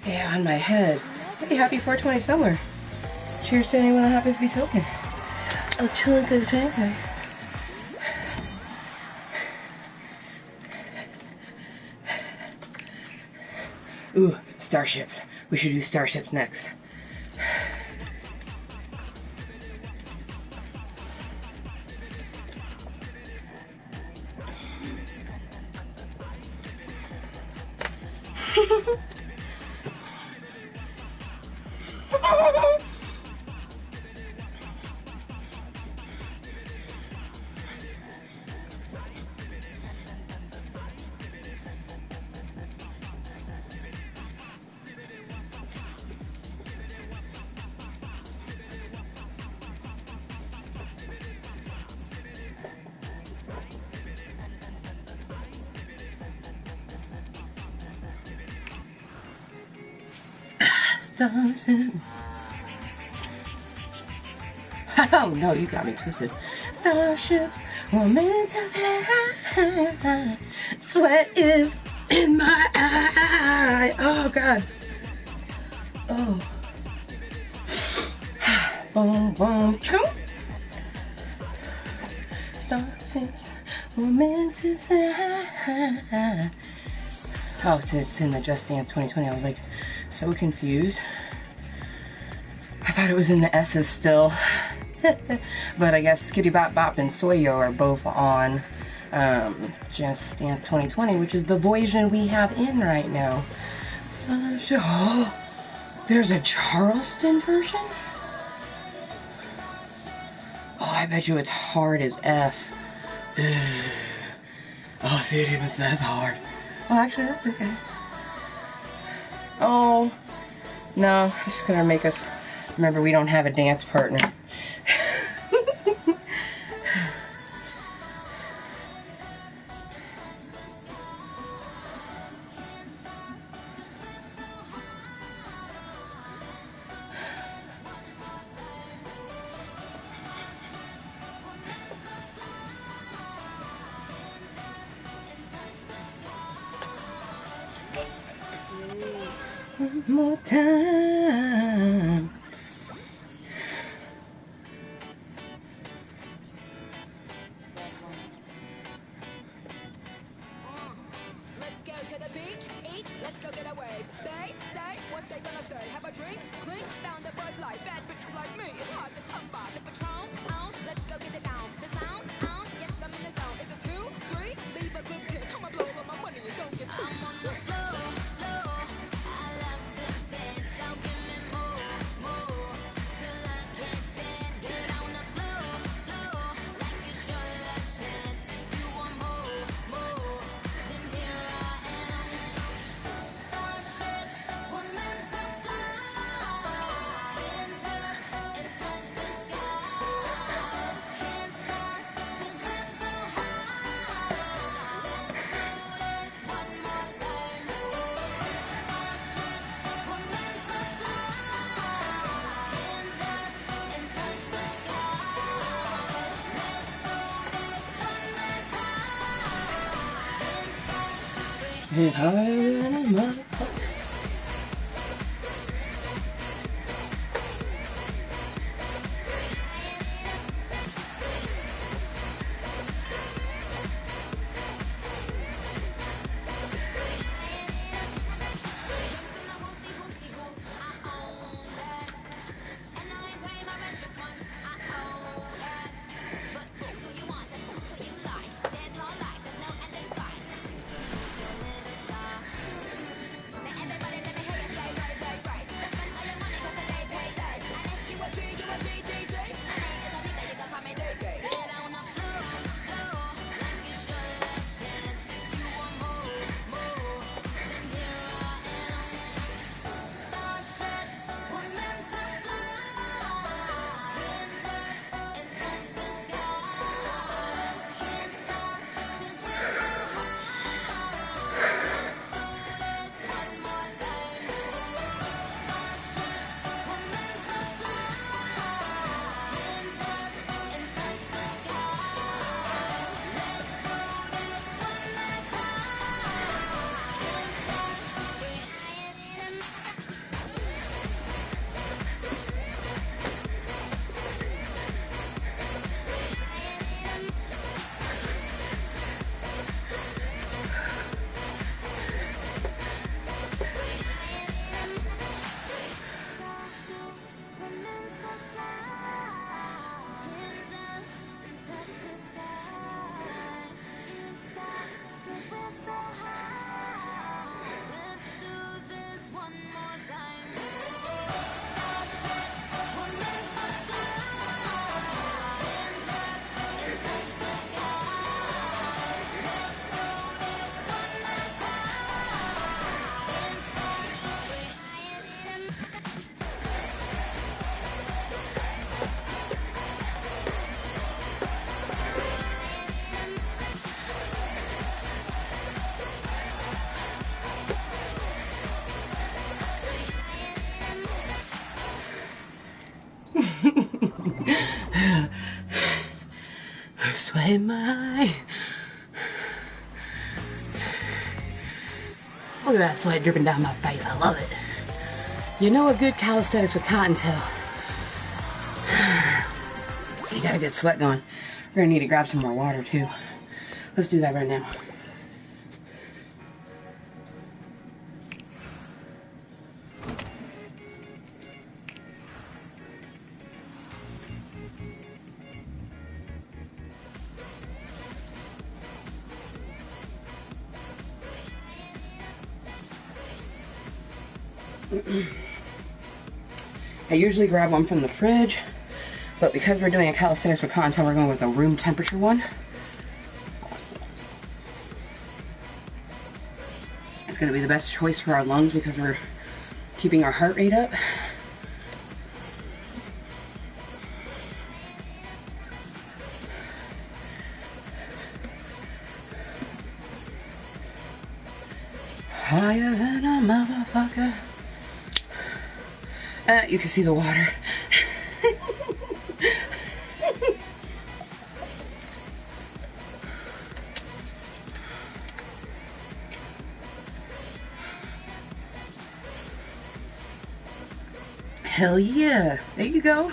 on my head. Hey, happy 420 summer. Cheers to anyone that happens to be token. Oh, chillin' good tanker. Ooh, starships. We should do starships next. Starship. Oh no, you got me twisted. Starships were meant to fly. Sweat is in my eye. Oh god. Oh. Boom, boom, choo. Starships were meant to fly. Oh, it's in the Just Dance 2020. I was like so confused. I thought it was in the S's still. But I guess Skitty Bop Bop and Soyo are both on Just Dance 2020, which is the version we have in right now. Oh, there's a Charleston version? Oh, I bet you it's hard as F. Oh, see, it even says hard. Oh, actually, that's okay. Oh, no, it's just gonna make us remember we don't have a dance partner. One more time. Let's go to the beach, eat, let's go get away. They say what they gonna say. Have a drink, clink, down the Bud Light. Bad bitch like me, it's hard to come by. The Patron, let's go get it down. The sound, yes, I'm in the zone. Is it 2, 3? Leave a good tip. I'ma blow all my money and don't get I'm on the floor, I love to dance. So give me more, till I can't stand. Get on the floor, like it's your last chance. If you want more, then here I am. Starships were meant to fly. Hands up and touch the sky. Can't stop 'cause we're so high. Let's do this one more time. Starships were meant to fly. Hands up and touch the sky. Let's do this one last time. And higher than a motherfucker. Sweat in my eye. Look at that sweat dripping down my face. I love it. You know a good calisthenics with Kottontale. You got a good sweat going. We're gonna need to grab some more water too. Let's do that right now. I usually grab one from the fridge, but because we're doing a calisthenics with Cuntent, we're going with a room temperature one. It's going to be the best choice for our lungs because we're keeping our heart rate up. Higher than a motherfucker. You can see the water. Hell yeah. There you go.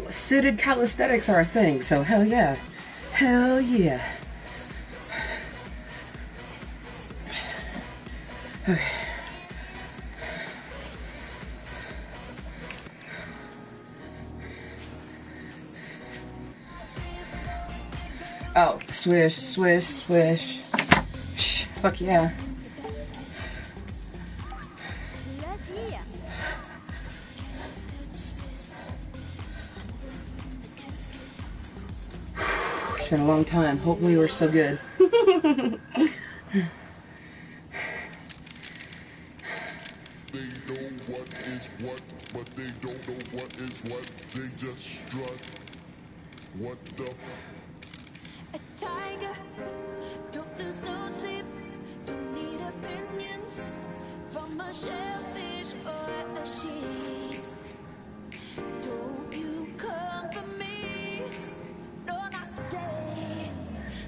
Seated calisthenics are a thing, so hell yeah. Hell yeah. Okay. Oh, swish, swish, swish. Shh, fuck yeah. It's been a long time. Hopefully we're still good. They know what is what, but they don't know what is what. They just strut. What the? A tiger, don't lose no sleep, don't need opinions from a shellfish or a sheep. Don't you come for me, no not today.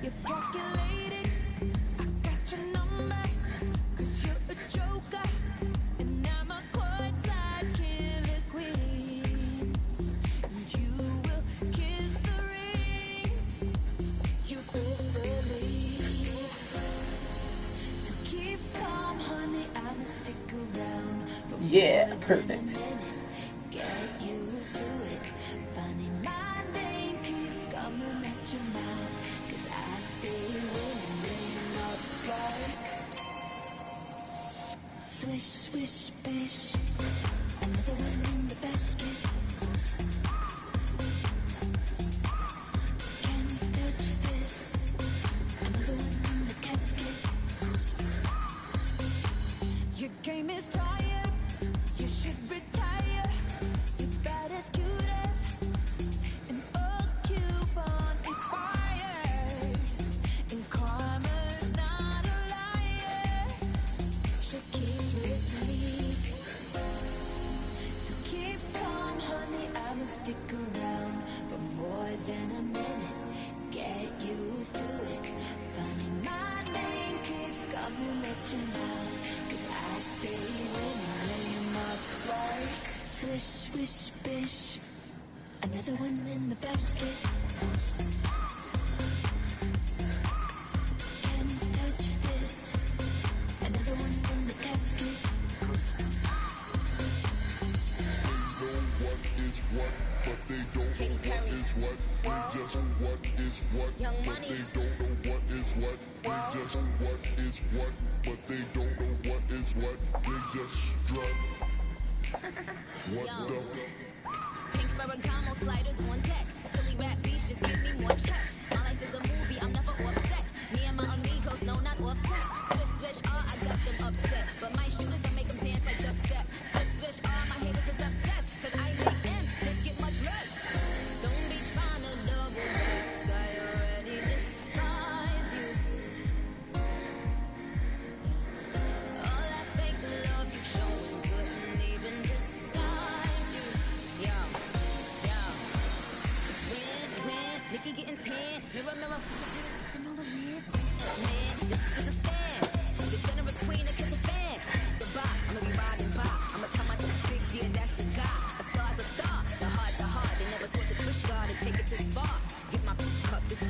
You're calculating, I got your number, 'cause you're a joker, and I'm a courtside killer queen. And you will kiss the ring you best believe. So keep calm, honey, I'ma stick around for Yeah, more than perfect. a minute. Get used to it. Funny, my name keeps coming at your mouth, 'cause I stay winning up like swish, swish, bish. Another one in the basket. Can't touch this. Another one in the casket. Your game is tired. You should retire. You're about as cute as an old coupon expired. And karma's not a liar. She keeps receipts. So keep calm, honey, I'ma stick around for more than a minute. Get used to it. Funny, my name keeps coming at your mouth, 'cause I stay winning, laying up like swish, swish, bish. Another one in the basket. Can't touch this. Another one in the casket. They know what is what, but they don't know what is what. They just know what is what, but they don't know what is what. They just know what is what, but they don't know what is what. They just strut. What the? Pink Ferragamo sliders on deck. Silly rap beats, just give me more checks. My life is a movie, I'm never offset. Me and my amigos, no, not offset. Swish, swish, I got them upset. But my shooters, I make them dance like dubstep. Swish, swish, my haters is upset. 'Cause I make them, they get much less. Don't be trying to double back, I already despise you. All that fake love you show couldn't even disguise you. Yo, yo. When tan. Mirror, mirror, and all the lids. Man, this is a stand. The generous queen that kiss a fan. Goodbye, I'ma be riding by. I'ma tell my big dear, that's the guy. A star's a star. The heart. They never thought the switch guard and take it this far. Get my cup, this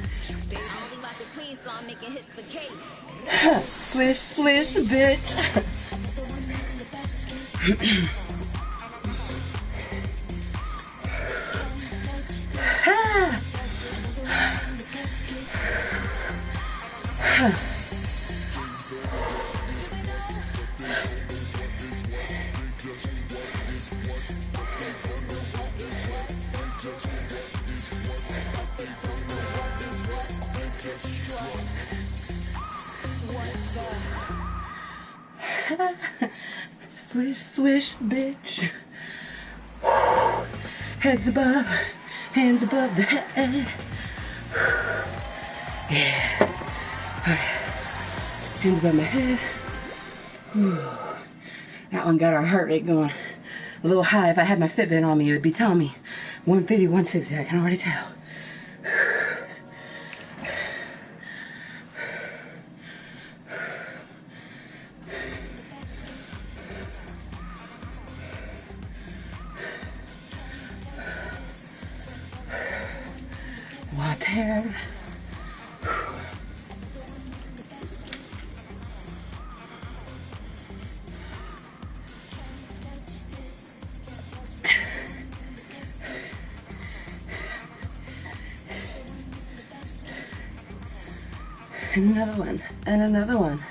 baby. I only rock the queen, so I'm making hits for Kate. Swish, swish, bitch. Swish, swish, bitch. Heads above, hands above the head. Yeah. Hands above my head. That one got our heart rate going a little high. If I had my Fitbit on me, it would be telling me 150, 160. I can already tell. Water. And another one, and another one.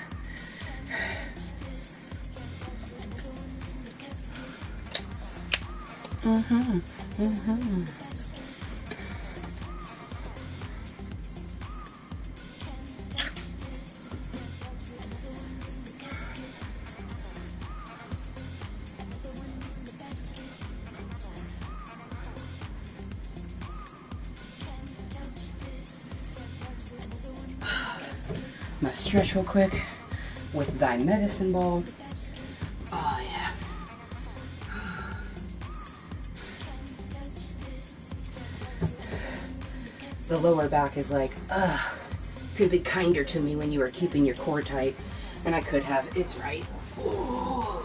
I'm gonna stretch real quick with thy medicine ball. Oh yeah. The lower back is like, could have been kinder to me when you were keeping your core tight. And I could have, it's right. Ooh.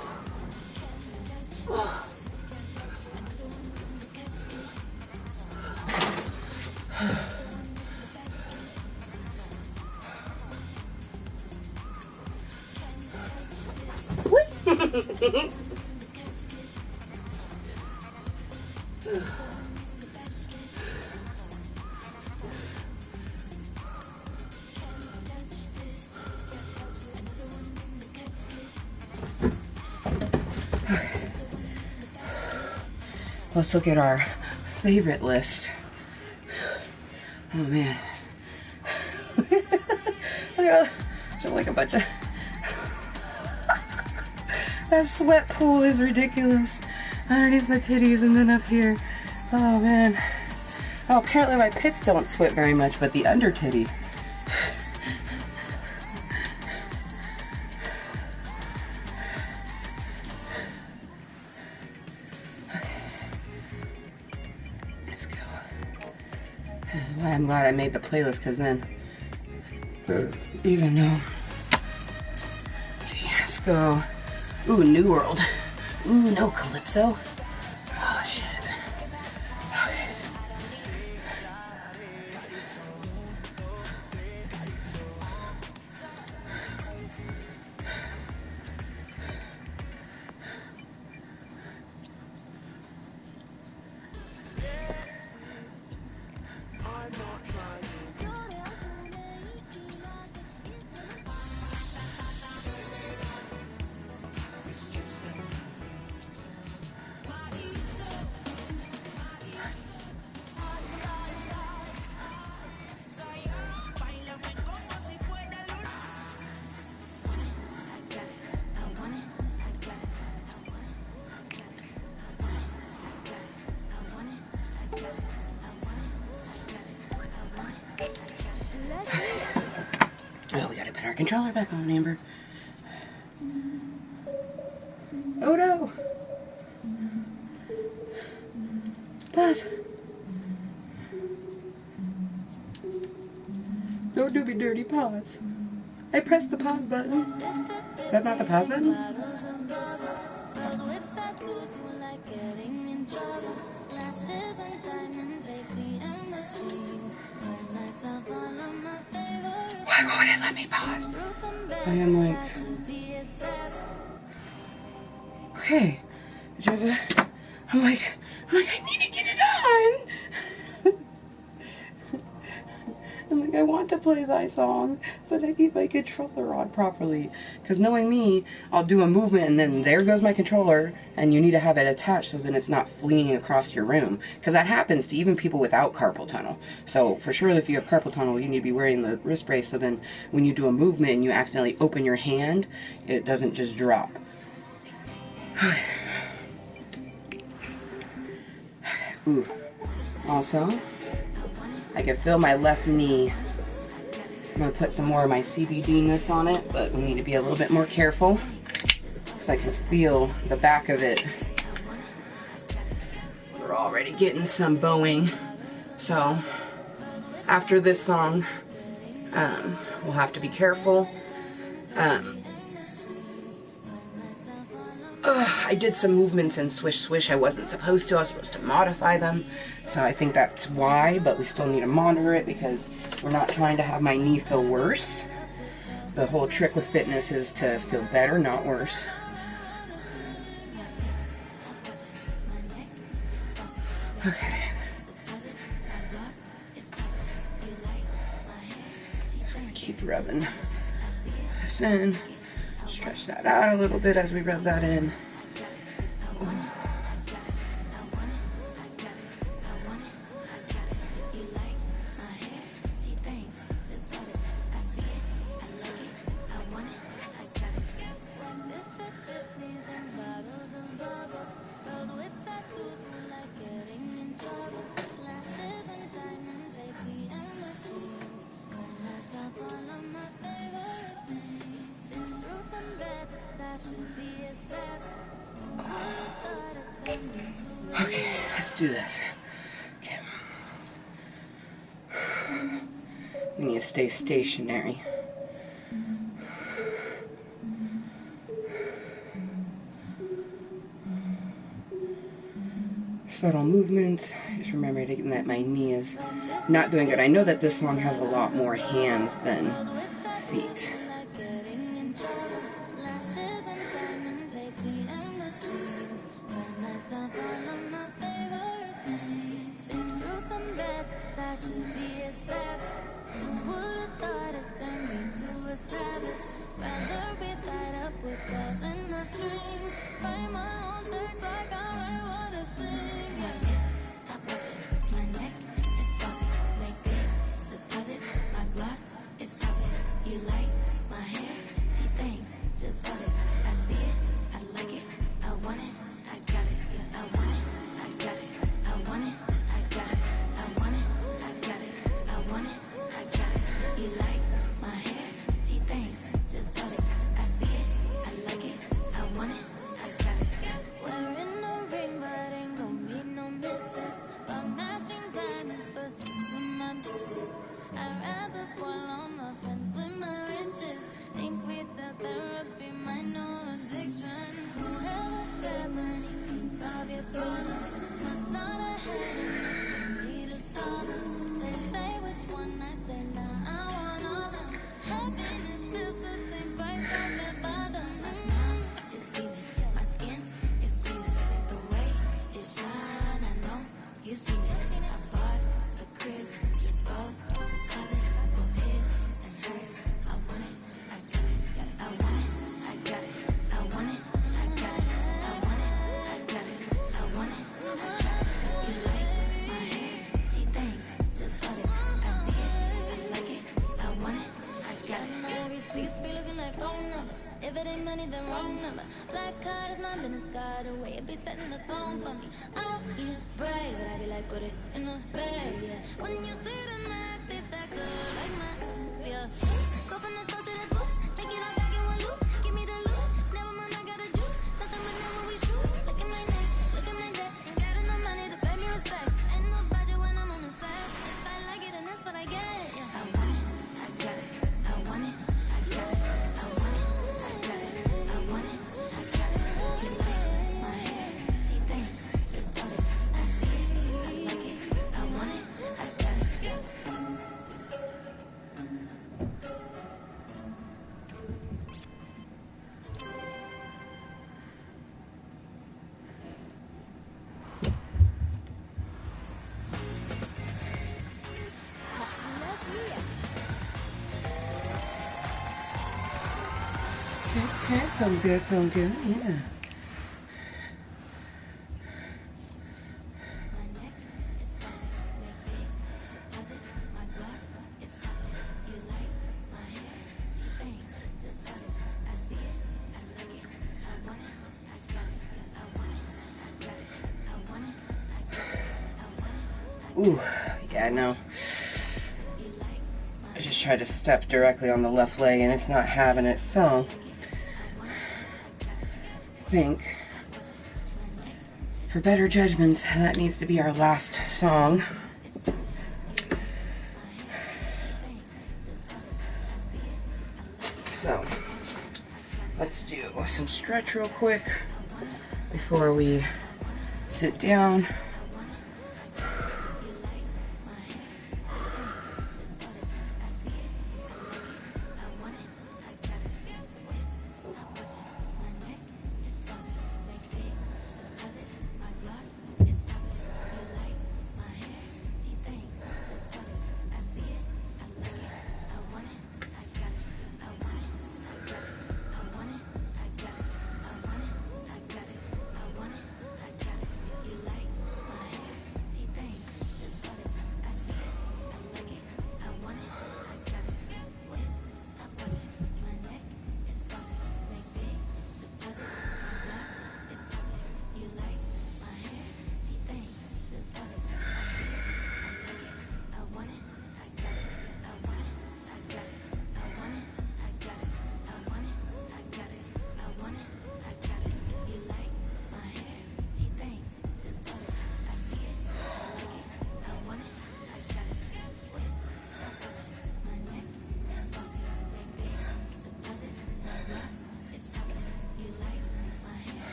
Let's look at our favorite list. Oh man. Look at just like a bunch of that sweat pool is ridiculous. Underneath my titties and then up here. Oh man. Oh, apparently my pits don't sweat very much, but the under titty. This is why I'm glad I made the playlist, because then, even though, let's see, let's go, ooh, New World, ooh, no Calypso, oh shit, okay. Oh, we gotta put our controller back on, Amber. Oh no! But Don't do me dirty paws. I pressed the pause button. Is that not the pause button? Why won't it let me pause? I am like... Okay. I'm like, I need to get it on. I'm like, I want to play thy song, but I need my controller on properly. Because knowing me, I'll do a movement and then there goes my controller, and you need to have it attached so then it's not flinging across your room. Because that happens to even people without carpal tunnel. So for sure, if you have carpal tunnel, you need to be wearing the wrist brace so then when you do a movement and you accidentally open your hand, it doesn't just drop. Ooh. Also, I can feel my left knee. I'm going to put some more of my CBD-ness on it, but we need to be a little bit more careful because I can feel the back of it. We're already getting some bowing. So, after this song, we'll have to be careful. I did some movements in Swish Swish I wasn't supposed to. I was supposed to modify them. So I think that's why, but we still need to monitor it because we're not trying to have my knee feel worse. The whole trick with fitness is to feel better, not worse. Okay. Just gonna keep rubbing this in. Stretch that out a little bit as we rub that in. Okay, let's do this. Okay. We need to stay stationary. Subtle movements. Just remember that my knee is not doing good. I know that this song has a lot more hands than feet. Okay, feeling good, yeah. Ooh, yeah, no. I just tried to step directly on the left leg and it's not having it, so I think for better judgments, that needs to be our last song. So, let's do some stretch real quick before we sit down.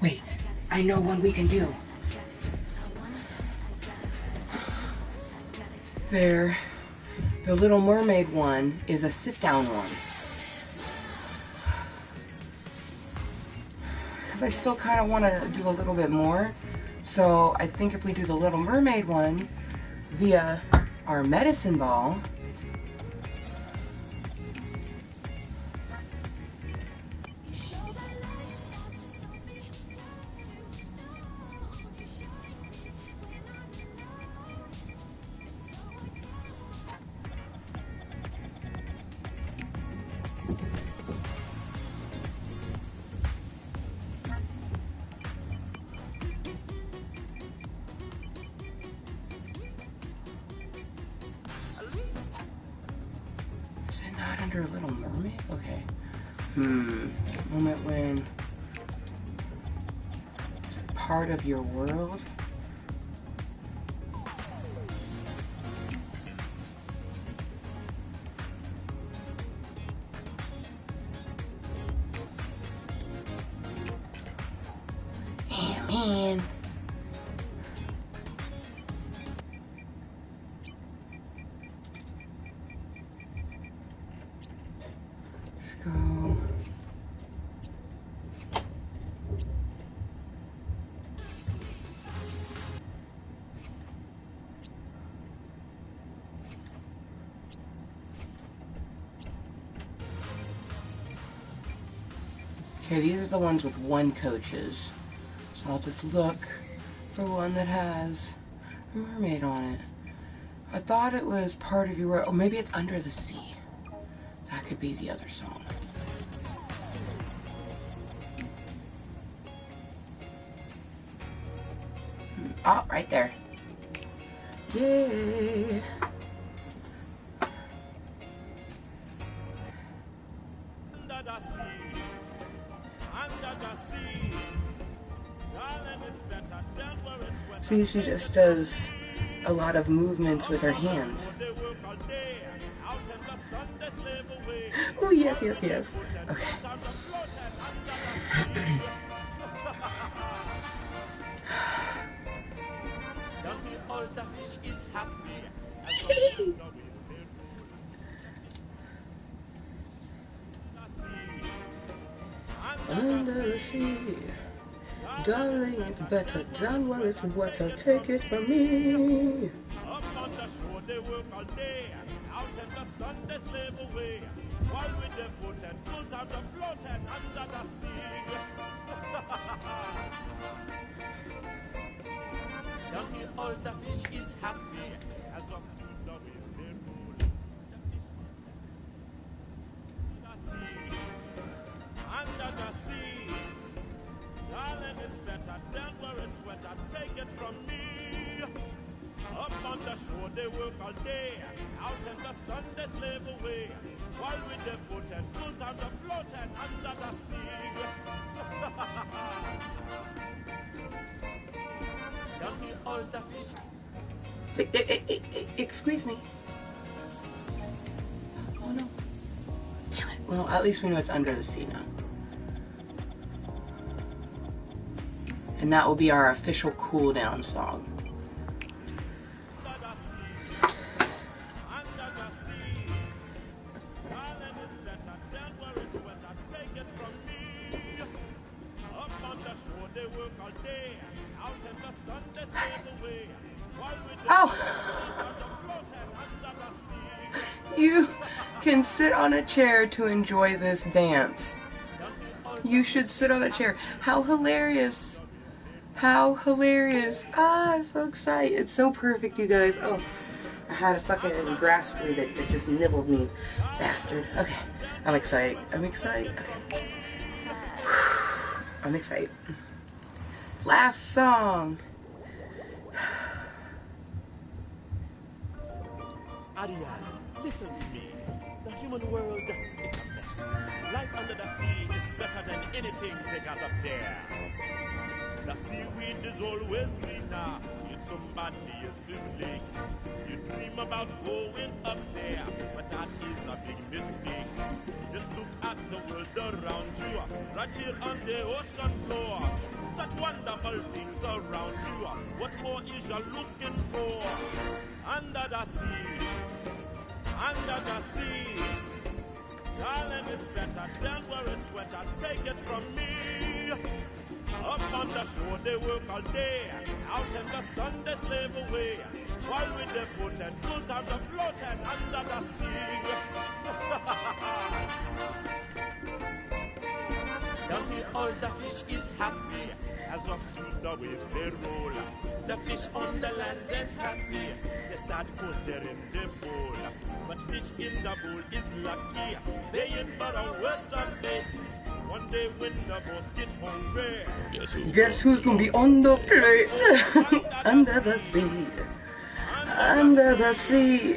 Wait, I know one we can do. There, the Little Mermaid one is a sit-down one. Because I still kind of want to do a little bit more. So I think if we do the Little Mermaid one via our medicine ball, is it not under a Little Mermaid? Okay. Moment when is it part of your world? Yeah, man. Let's go. Okay, these are the ones with one coaches. So I'll just look for one that has a mermaid on it. I thought it was part of your world. Oh, maybe it's Under the Sea. That could be the other song. Oh, right there. Yay! See, she just does a lot of movements with her hands. Oh, yes, yes, yes. Okay. Under the sea, darling, it's better down where it's wetter. Take it from me. Out in the sun they slave away, while with the foot and full time the floating under the sea. Down here all the fish is happy, as of the way they rule. The fish under the sea. Darling, it's better than where it's wetter. Take it from me. Up on the shore they work all day, out in the sun they slave away, while with their foot and full time to floating under the sea. Down here all the fish. Excuse me. Oh no. Damn it. Well, at least we know it's under the sea now. And that will be our official cool down song. Oh! You can sit on a chair to enjoy this dance. You should sit on a chair. How hilarious. How hilarious. Ah, I'm so excited. It's so perfect, you guys. Oh, I had a fucking grass flea that just nibbled me. Bastard. Okay, I'm excited. I'm excited. Okay. I'm excited. Last song. Ariane, listen to me. The human world is a mess. Life under the sea is better than anything they got up there. The seaweed is always greener in somebody else's lake. You dream about going up there, but that is a big mistake. Just look at the world around you, right here on the ocean floor. Such wonderful things around you. What more is you looking for? Under the sea, under the sea. Darling, it's better than where it's wetter. Take it from me. Up on the shore they work all day, out in the sun they slave away, while with their foot and full time to floating under the sea. Down here all the fish is happy, as of the waves they roll. The fish on the land ain't happy, the sad coast they're in the bowl. But fish in the bowl is lucky, they in for a worse fate. One day when the boss get hungry, Guess who's gonna be on the plate? Under the sea. Under the sea.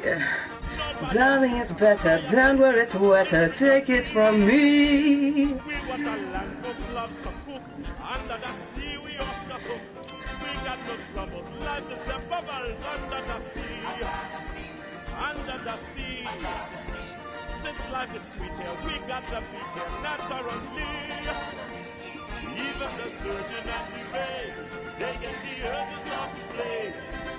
Darling, it's better down where it's wetter. Take it from me. we what a land of loves to cook. Under the sea we used to cook. We got no troubles, life is the bubbles under the sea. Under the sea. Since life is sweet here, we got the beat here naturally. Even the surgeon and the ray, they get the earth to start to play.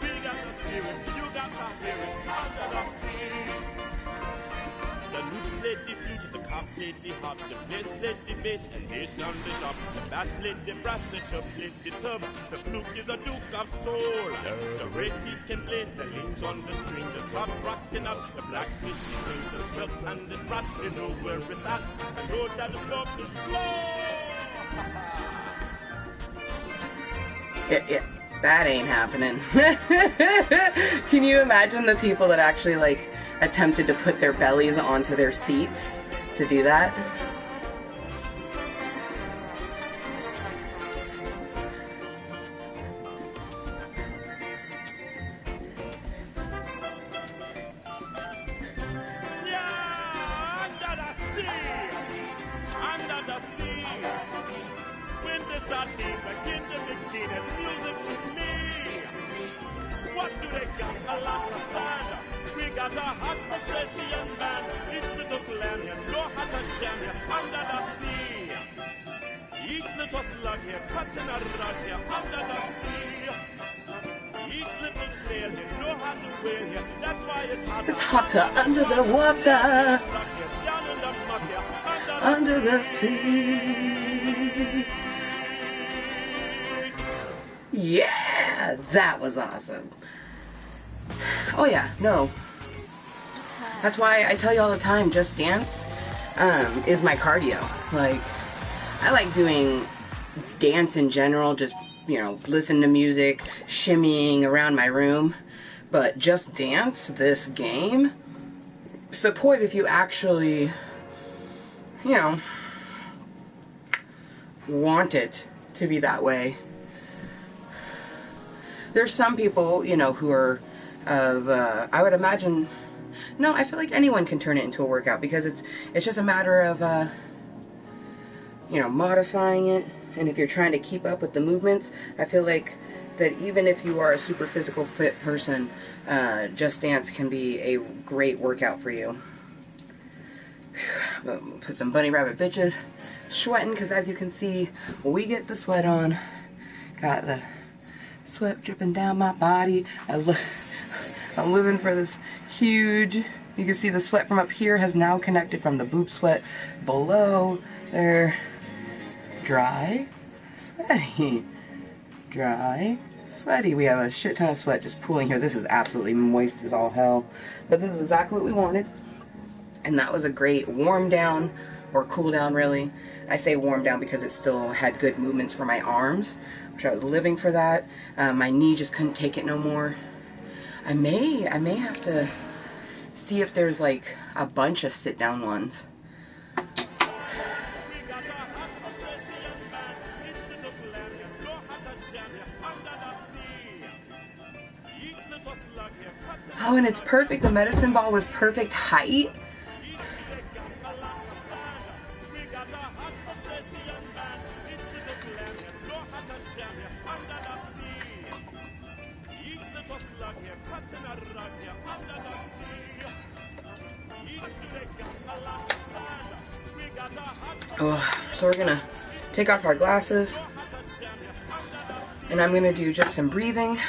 We got the spirit, you got to hear it under the sea. The lute played the flute, the cop played the harp, the bass played the bass, and they sound the top. The bass played the brass, the tub played the tub. The fluke is a duke of soul. The red beat can play, the links on the string, the top rocking up. The blackfish is sing, the smelt and the sprat, they know where it's at. And know that the blood is flow. Yeah, that ain't happening. Can you imagine the people that actually like attempted to put their bellies onto their seats to do that? Yeah, under the sea. Under the sea. When the Sunday begin to begin, it's music to me. What do they got? A lot of sand. We got a hot Australian band. Each little land here, know how to jam here under the sea. Each little slug here, cutting a rod here under the sea. Each little snail here, know how to whale here. That's why it's hotter. It's hotter under the water, Down in the mud here, under the sea. Yeah, that was awesome. Oh yeah, no. That's why I tell you all the time, just dance is my cardio. Like, I like doing dance in general, just, you know, listen to music, shimmying around my room. But just dance, this game, support if you actually, you know, want it to be that way. There's some people, you know, who are of, I would imagine, no, I feel like anyone can turn it into a workout because it's just a matter of, you know, modifying it. And if you're trying to keep up with the movements, I feel like that even if you are a super physical fit person, Just Dance can be a great workout for you. Put some bunny rabbit bitches sweating, because as you can see, we get the sweat on. Got the sweat dripping down my body. I'm living for this huge, you can see the sweat from up here has now connected from the boob sweat below. There. Dry, sweaty, dry, sweaty. We have a shit ton of sweat just pooling here. This is absolutely moist as all hell, but this is exactly what we wanted. And that was a great warm down, or cool down really. I say warm down because it still had good movements for my arms, which I was living for that. My knee just couldn't take it no more. I may have to see if there's like a bunch of sit down ones. Oh, and it's perfect. The medicine ball with perfect height. Oh, so we're gonna take off our glasses, and I'm gonna do just some breathing.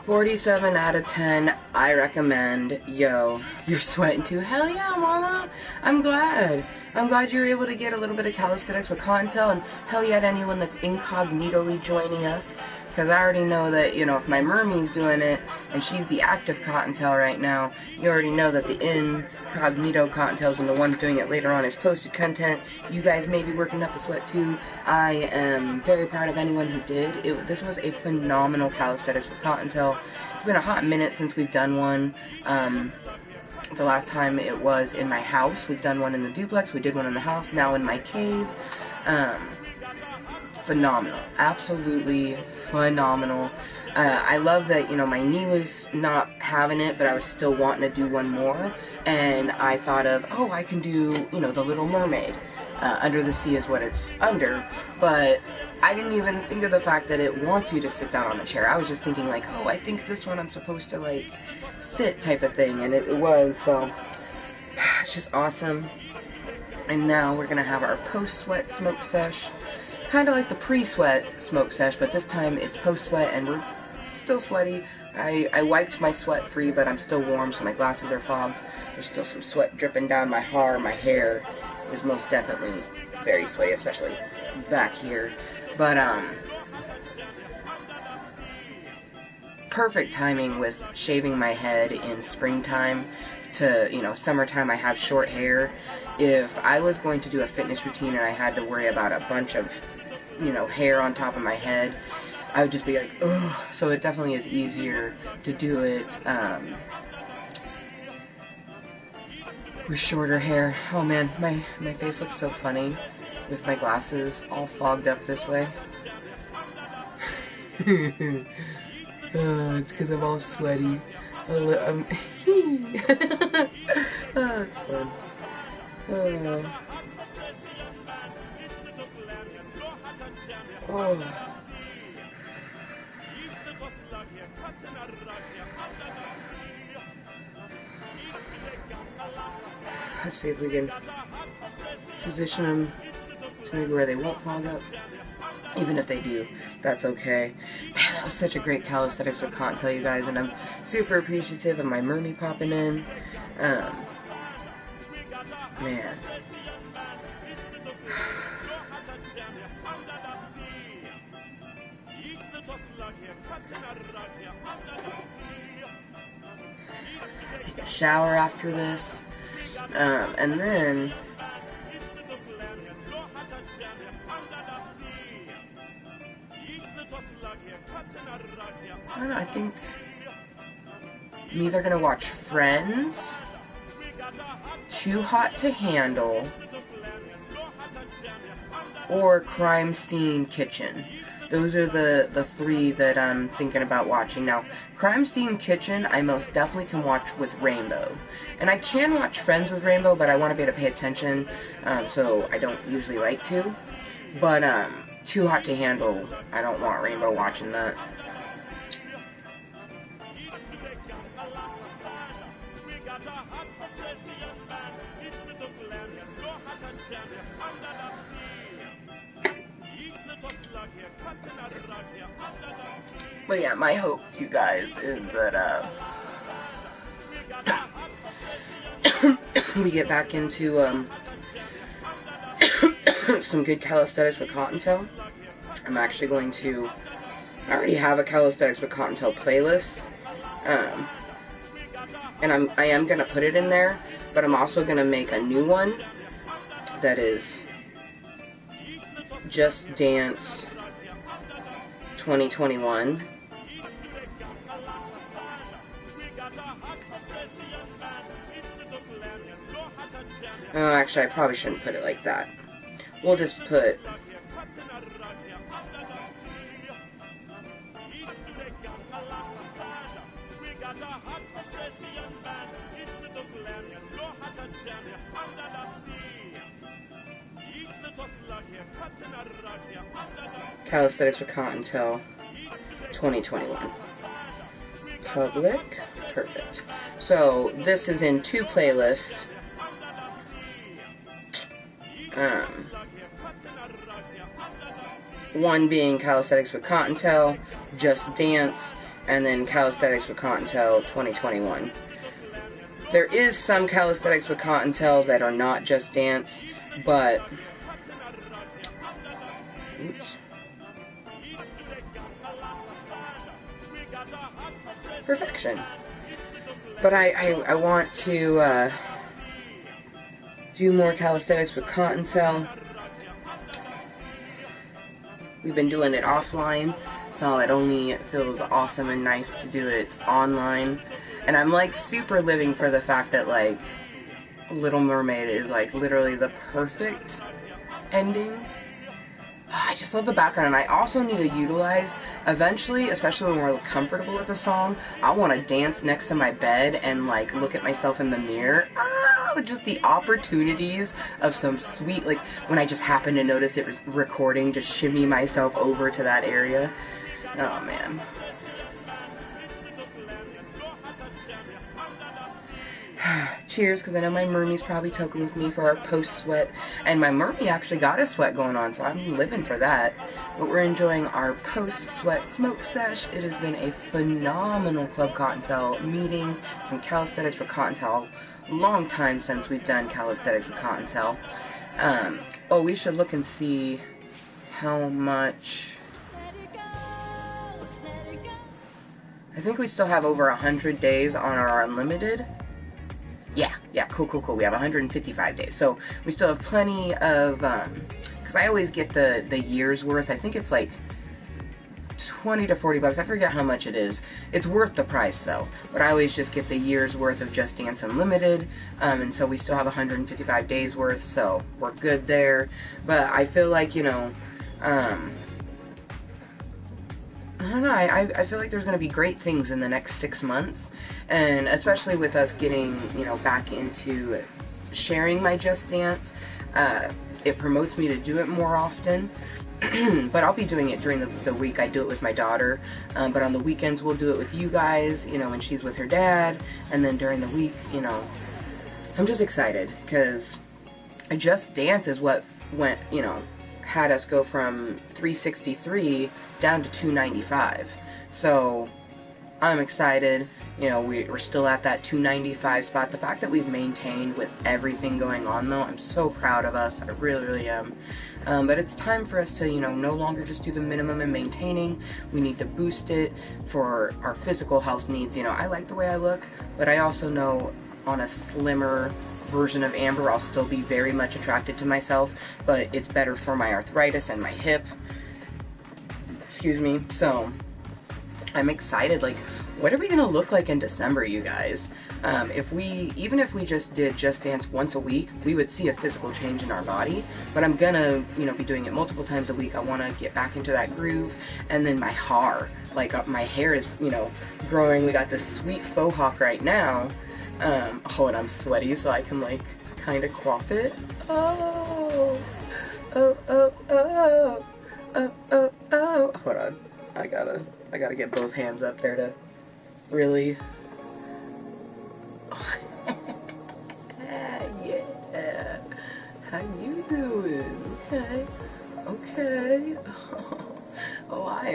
$47 out of 10, I recommend. Yo, you're sweating too? Hell yeah, mama. I'm glad. I'm glad you were able to get a little bit of calisthenics with Kottontale, and hell yeah to anyone that's incognitally joining us. Because I already know that, you know, if my mermaid's doing it, and she's the active Kottontale right now, you already know that the incognito Kottontales and the ones doing it later on is posted content. You guys may be working up a sweat too. I am very proud of anyone who did. This was a phenomenal calisthenics with Kottontale. It's been a hot minute since we've done one. The last time it was in my house. We've done one in the duplex. We did one in the house. Now in my cave. Phenomenal. Absolutely phenomenal. I love that, you know, my knee was not having it, but I was still wanting to do one more. And I thought of, oh, I can do, you know, the Little Mermaid. Under the Sea is what it's under. But I didn't even think of the fact that it wants you to sit down on the chair. I was just thinking like, oh, I think this one I'm supposed to like sit type of thing, and it was, so it's just awesome. And now we're gonna have our post-sweat smoke sesh, kind of like the pre-sweat smoke sesh, but this time it's post-sweat and we're still sweaty. I wiped my sweat free, but I'm still warm, so my glasses are fogged. There's still some sweat dripping down my hair is most definitely very sweaty, especially back here. But perfect timing with shaving my head in springtime to, you know, summertime. I have short hair. If I was going to do a fitness routine and I had to worry about a bunch of, you know, hair on top of my head, I would just be like, ugh. So it definitely is easier to do it with shorter hair. Oh man, my face looks so funny with my glasses all fogged up this way. It's because I'm all sweaty. Oh, it's fun. Let's see if we can position them to maybe where they won't fog up. Even if they do, that's okay. Man, that was such a great calisthenics with Kottontale, you guys, and I'm super appreciative of my mermy popping in. Man. Take a shower after this, and then I don't know, I think I'm either gonna watch Friends, Too Hot to Handle, or Crime Scene Kitchen. Those are the three that I'm thinking about watching. Now, Crime Scene Kitchen, I most definitely can watch with Rainbow. And I can watch Friends with Rainbow, but I want to be able to pay attention, so I don't usually like to. But, Too Hot to Handle, I don't want Rainbow watching that. But yeah, my hope, you guys, is that we get back into some good calisthenics with Kottontale. I'm actually going to, I already have a calisthenics with Kottontale playlist, and I am going to put it in there, but I'm also going to make a new one that is Just Dance 2021. Oh, actually, I probably shouldn't put it like that. We'll just put Calisthenics with Kottontale 2021. Public. Perfect. So, this is in two playlists. One being Calisthenics with Kottontale, Just Dance, and then Calisthenics with Kottontale 2021. There is some Calisthenics with Kottontale that are not Just Dance, but oops. Perfection. But I want to do more calisthenics with Kottontale. We've been doing it offline, so it only feels awesome and nice to do it online. And I'm like super living for the fact that like Little Mermaid is like literally the perfect ending. I just love the background, and I also need to utilize, eventually, especially when we're comfortable with a song, I want to dance next to my bed and like look at myself in the mirror. Ah! just the opportunities of some sweet, like, when I just happen to notice it recording, just shimmy myself over to that area. Oh, man. Cheers, because I know my mermie's probably token with me for our post-sweat, and my mermie actually got a sweat going on, so I'm living for that. But we're enjoying our post-sweat smoke sesh. It has been a phenomenal Club Kottontale meeting, some calisthenics for Kottontale. Long time since we've done calisthenics for Kottontale. Oh, we should look and see how much... I think we still have over 100 days on our unlimited. Yeah, cool. We have 155 days. So we still have plenty of, because I always get the year's worth. I think it's like 20 to 40 bucks. I forget how much it is. It's worth the price though. But I always just get the year's worth of Just Dance Unlimited. And so we still have 155 days worth. So we're good there. But I feel like, you know, I don't know, I feel like there's going to be great things in the next 6 months, and especially with us getting, you know, back into sharing my Just Dance, it promotes me to do it more often, but I'll be doing it during the week. I do it with my daughter, but on the weekends we'll do it with you guys, you know, when she's with her dad, and then during the week, you know, I'm just excited, because Just Dance is what went, you know, had us go from 363 down to 295. So I'm excited. You know, we're still at that 295 spot. The fact that we've maintained with everything going on, though, I'm so proud of us. I really, really am. But it's time for us to, you know, no longer just do the minimum and maintaining. We need to boost it for our physical health needs. You know, I like the way I look, but I also know on a slimmer version of Amber, I'll still be very much attracted to myself, but it's better for my arthritis and my hip. Excuse me. So I'm excited. Like, what are we gonna look like in December, you guys? Even if we just did Just Dance once a week, we would see a physical change in our body. But I'm gonna, you know, be doing it multiple times a week. I want to get back into that groove. And then my hair, like, my hair is, you know, growing. We got this sweet faux hawk right now. Oh, and I'm sweaty, so I can, like, kind of quaff it. Oh. Hold on. I gotta get both hands up there to really... Yeah. How you doing? Okay. Oh, I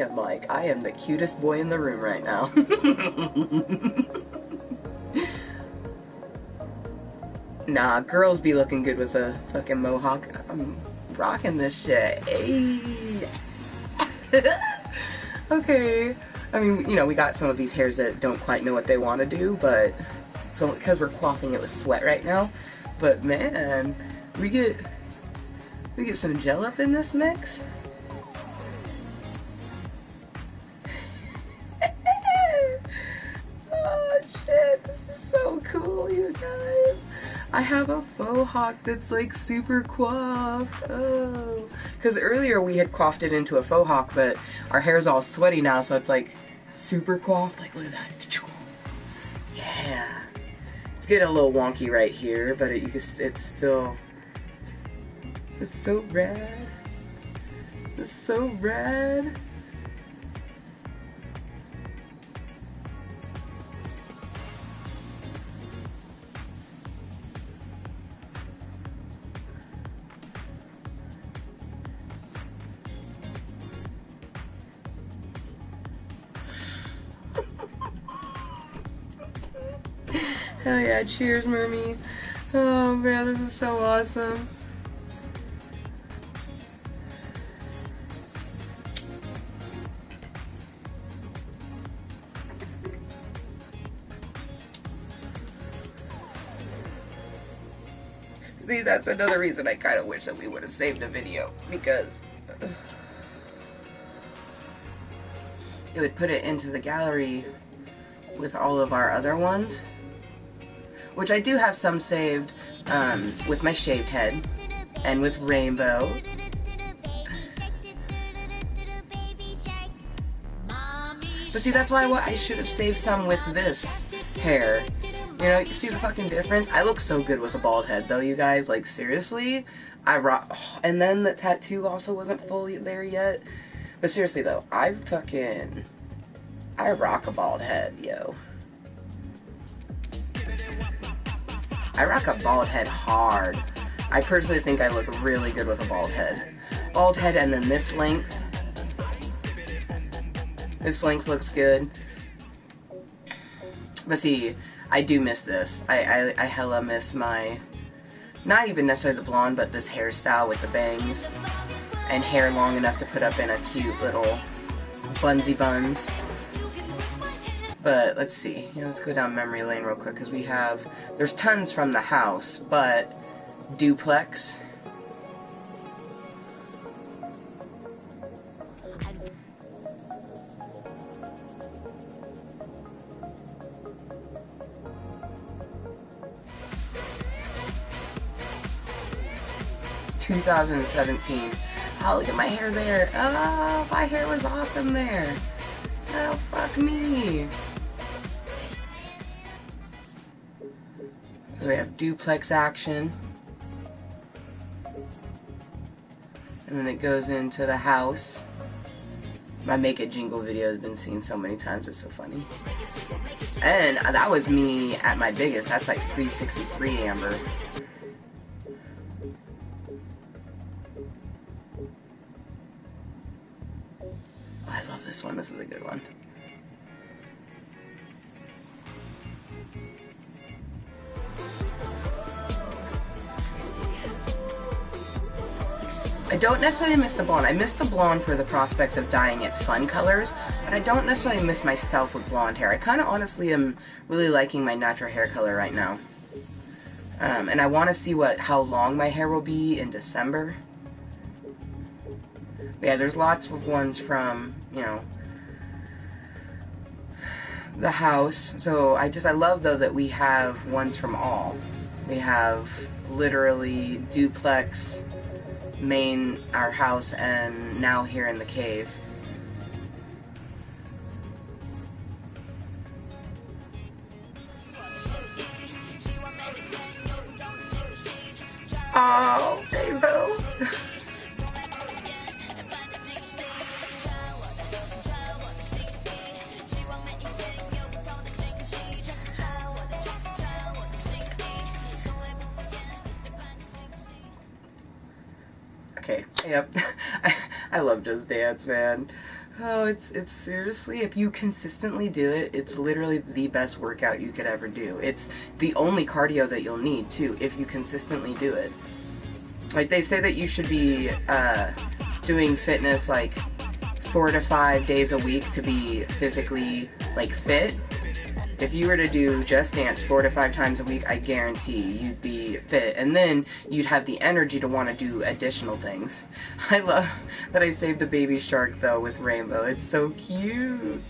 am the cutest boy in the room right now. Nah, girls be looking good with a fucking mohawk. I'm rocking this shit. Hey. Okay. I mean, you know, we got some of these hairs that don't quite know what they want to do, but so because we're quaffing it with sweat right now. But man, we get some gel up in this mix. Oh shit, this is so cool, you guys. I have a faux hawk that's like super coiffed. Oh, because earlier we had coiffed it into a faux hawk, but our hair's all sweaty now, so it's like super coiffed. Like, look at that. Yeah, it's getting a little wonky right here, but it's so rad. It's so rad. Hell yeah, cheers, Mermie. Oh man, this is so awesome. See, that's another reason I kind of wish that we would have saved a video, because it would put it into the gallery with all of our other ones. Which I do have some saved with my shaved head and with Rainbow. But see, that's why I should have saved some with this hair. You know, you see the fucking difference? I look so good with a bald head, though, you guys. Like, seriously? I rock. Oh, and then the tattoo also wasn't fully there yet. But seriously, though, I rock a bald head, yo. I rock a bald head hard. I personally think I look really good with a bald head. Bald head, and then this length. This length looks good. But see, I do miss this. I hella miss my, not even necessarily the blonde, but this hairstyle with the bangs and hair long enough to put up in a cute little bunsy buns. But let's see, let's go down memory lane real quick, because there's tons from the house, but duplex. It's 2017. Oh, look at my hair there. Oh, my hair was awesome there. Oh, fuck me. So we have duplex action. And then it goes into the house. My Make It Jingle video has been seen so many times, it's so funny. And that was me at my biggest. That's like 363 Amber. I love this one. This is a good one. I don't necessarily miss the blonde. I miss the blonde for the prospects of dyeing it fun colors, but I don't necessarily miss myself with blonde hair. I kind of honestly am really liking my natural hair color right now. And I want to see how long my hair will be in December. But yeah, there's lots of ones from, the house. So I love though that we have ones from all. We have literally duplex, main, our house, and now here in the cave. Oh, rainbow. Okay, yep. I love Just Dance, man. Oh, it's seriously, if you consistently do it, it's literally the best workout you could ever do. It's the only cardio that you'll need, too, if you consistently do it. Like, they say that you should be doing fitness, like, 4 to 5 days a week to be physically, like, fit. If you were to do Just Dance 4 to 5 times a week, I guarantee you'd be fit. And then you'd have the energy to want to do additional things. I love that I saved the baby shark, though, with Rainbow. It's so cute.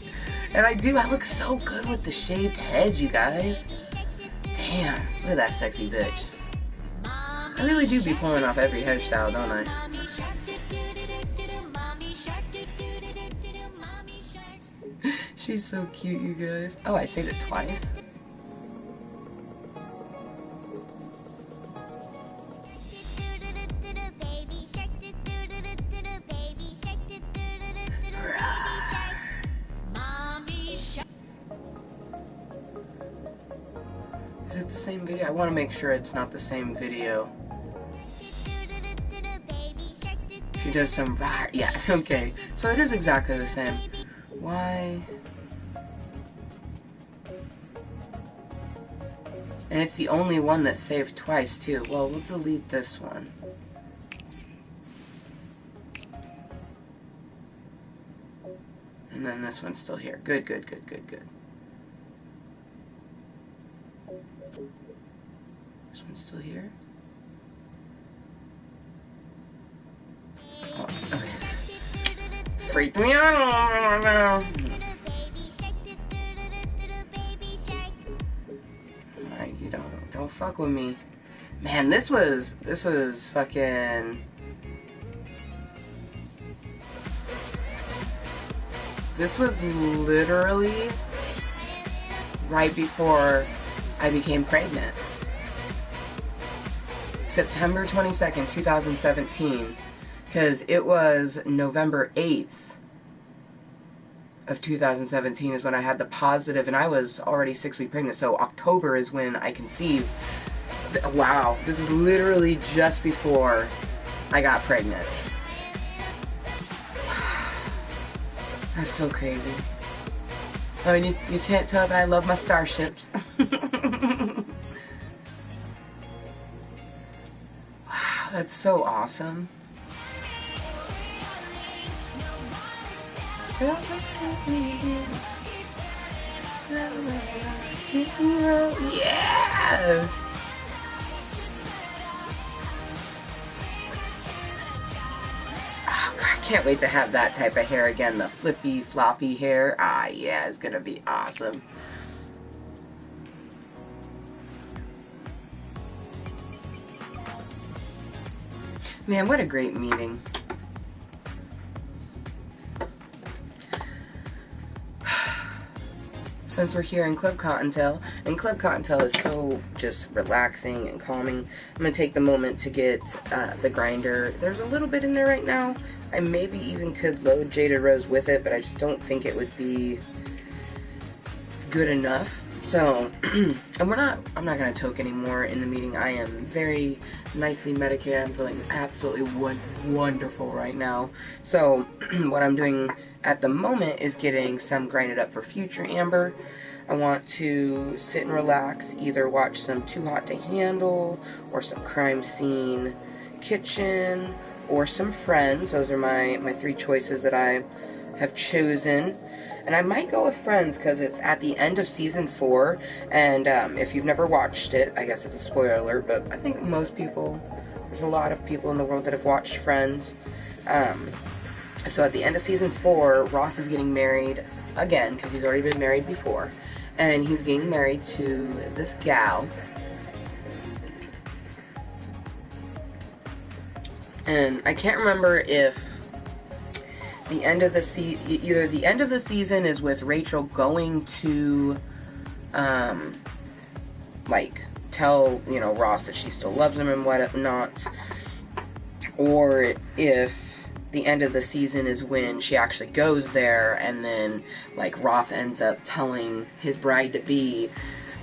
And I look so good with the shaved head, you guys. Damn, look at that sexy bitch. I really do be pulling off every hairstyle, don't I? She's so cute, you guys. Oh, I saved it twice. Is it the same video? I want to make sure it's not the same video. She does some yeah, okay. So it is exactly the same. Why? And it's the only one that's saved twice, too. Well, we'll delete this one. And then this one's still here. Good, good, good, good, good. This one's still here. Oh, okay. Freaked me out. You don't fuck with me. Man, this was fucking... This was literally right before I became pregnant. September 22nd, 2017, because it was November 8th of 2017 is when I had the positive, and I was already 6 weeks pregnant, so October is when I conceived. Wow, this is literally just before I got pregnant. That's so crazy. I mean, you can't tell that I love my starships. Wow, that's so awesome. Yeah! I can't wait to have that type of hair again, the flippy, floppy hair. Ah, yeah, it's gonna be awesome. Man, what a great meeting. Since we're here in Club Kottontale, and Club Kottontale is so just relaxing and calming, I'm going to take the moment to get the grinder. There's a little bit in there right now. I maybe even could load Jaded Rose with it, but I just don't think it would be good enough. So, and I'm not going to toke anymore in the meeting. I am very nicely medicated. I'm feeling absolutely wonderful right now. So, what I'm doing at the moment is getting some grinded up for future Amber. I want to sit and relax, either watch some Too Hot to Handle, or some Crime Scene Kitchen, or some Friends. Those are my three choices that I have chosen. And I might go with Friends because it's at the end of season 4. And if you've never watched it, I guess it's a spoiler alert, but I think most people, there's a lot of people in the world that have watched Friends. So at the end of season 4, Ross is getting married again because he's already been married before. And he's getting married to this gal. And I can't remember if the end of the either the end of the season is with Rachel going to like tell, you know, Ross that she still loves him and whatnot, or if the end of the season is when she actually goes there and then like Ross ends up telling his bride to be,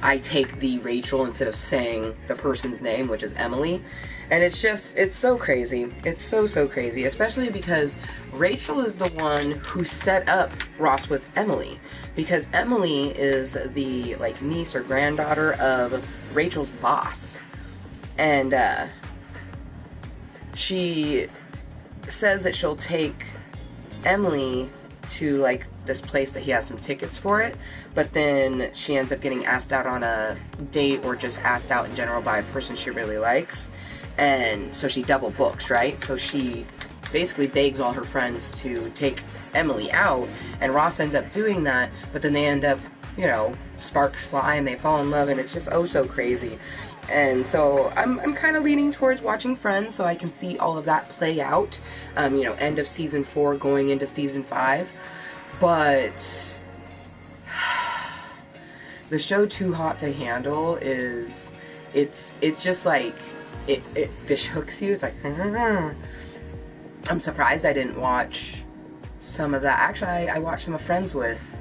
I take the Rachel, instead of saying the person's name, which is Emily. And it's just, it's so crazy. It's so crazy, especially because Rachel is the one who set up Ross with Emily, because Emily is the like niece or granddaughter of Rachel's boss. And she says that she'll take Emily to like this place that he has some tickets for it, but then she ends up getting asked out on a date, or just asked out in general by a person she really likes. And so she double books, right? So she basically begs all her friends to take Emily out, and Ross ends up doing that, but then they end up, you know, sparks fly and they fall in love, and it's just oh so crazy. And so I'm kind of leaning towards watching Friends so I can see all of that play out, you know, end of season 4 going into season 5. But the show Too Hot to Handle is, it's just like, it fish hooks you. It's like, I'm surprised I didn't watch some of that. Actually, I watched some of Friends with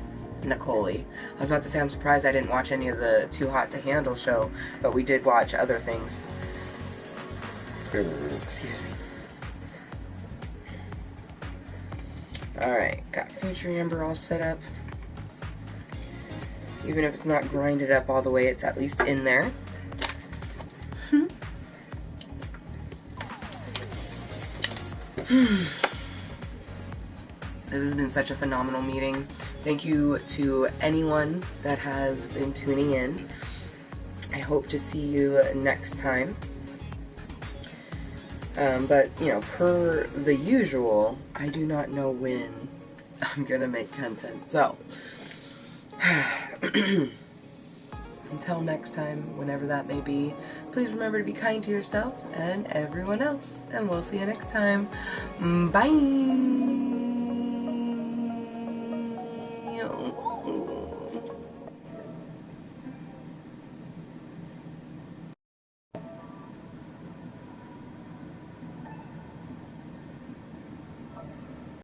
Nicole. I was about to say I'm surprised I didn't watch any of the Too Hot to Handle show, but we did watch other things. Excuse me. Alright, got future Amber all set up. Even if it's not grinded up all the way, it's at least in there. This has been such a phenomenal meeting. Thank you to anyone that has been tuning in. I hope to see you next time. But, you know, per the usual, I do not know when I'm gonna make content. So, until next time, whenever that may be, please remember to be kind to yourself and everyone else. And we'll see you next time. Bye!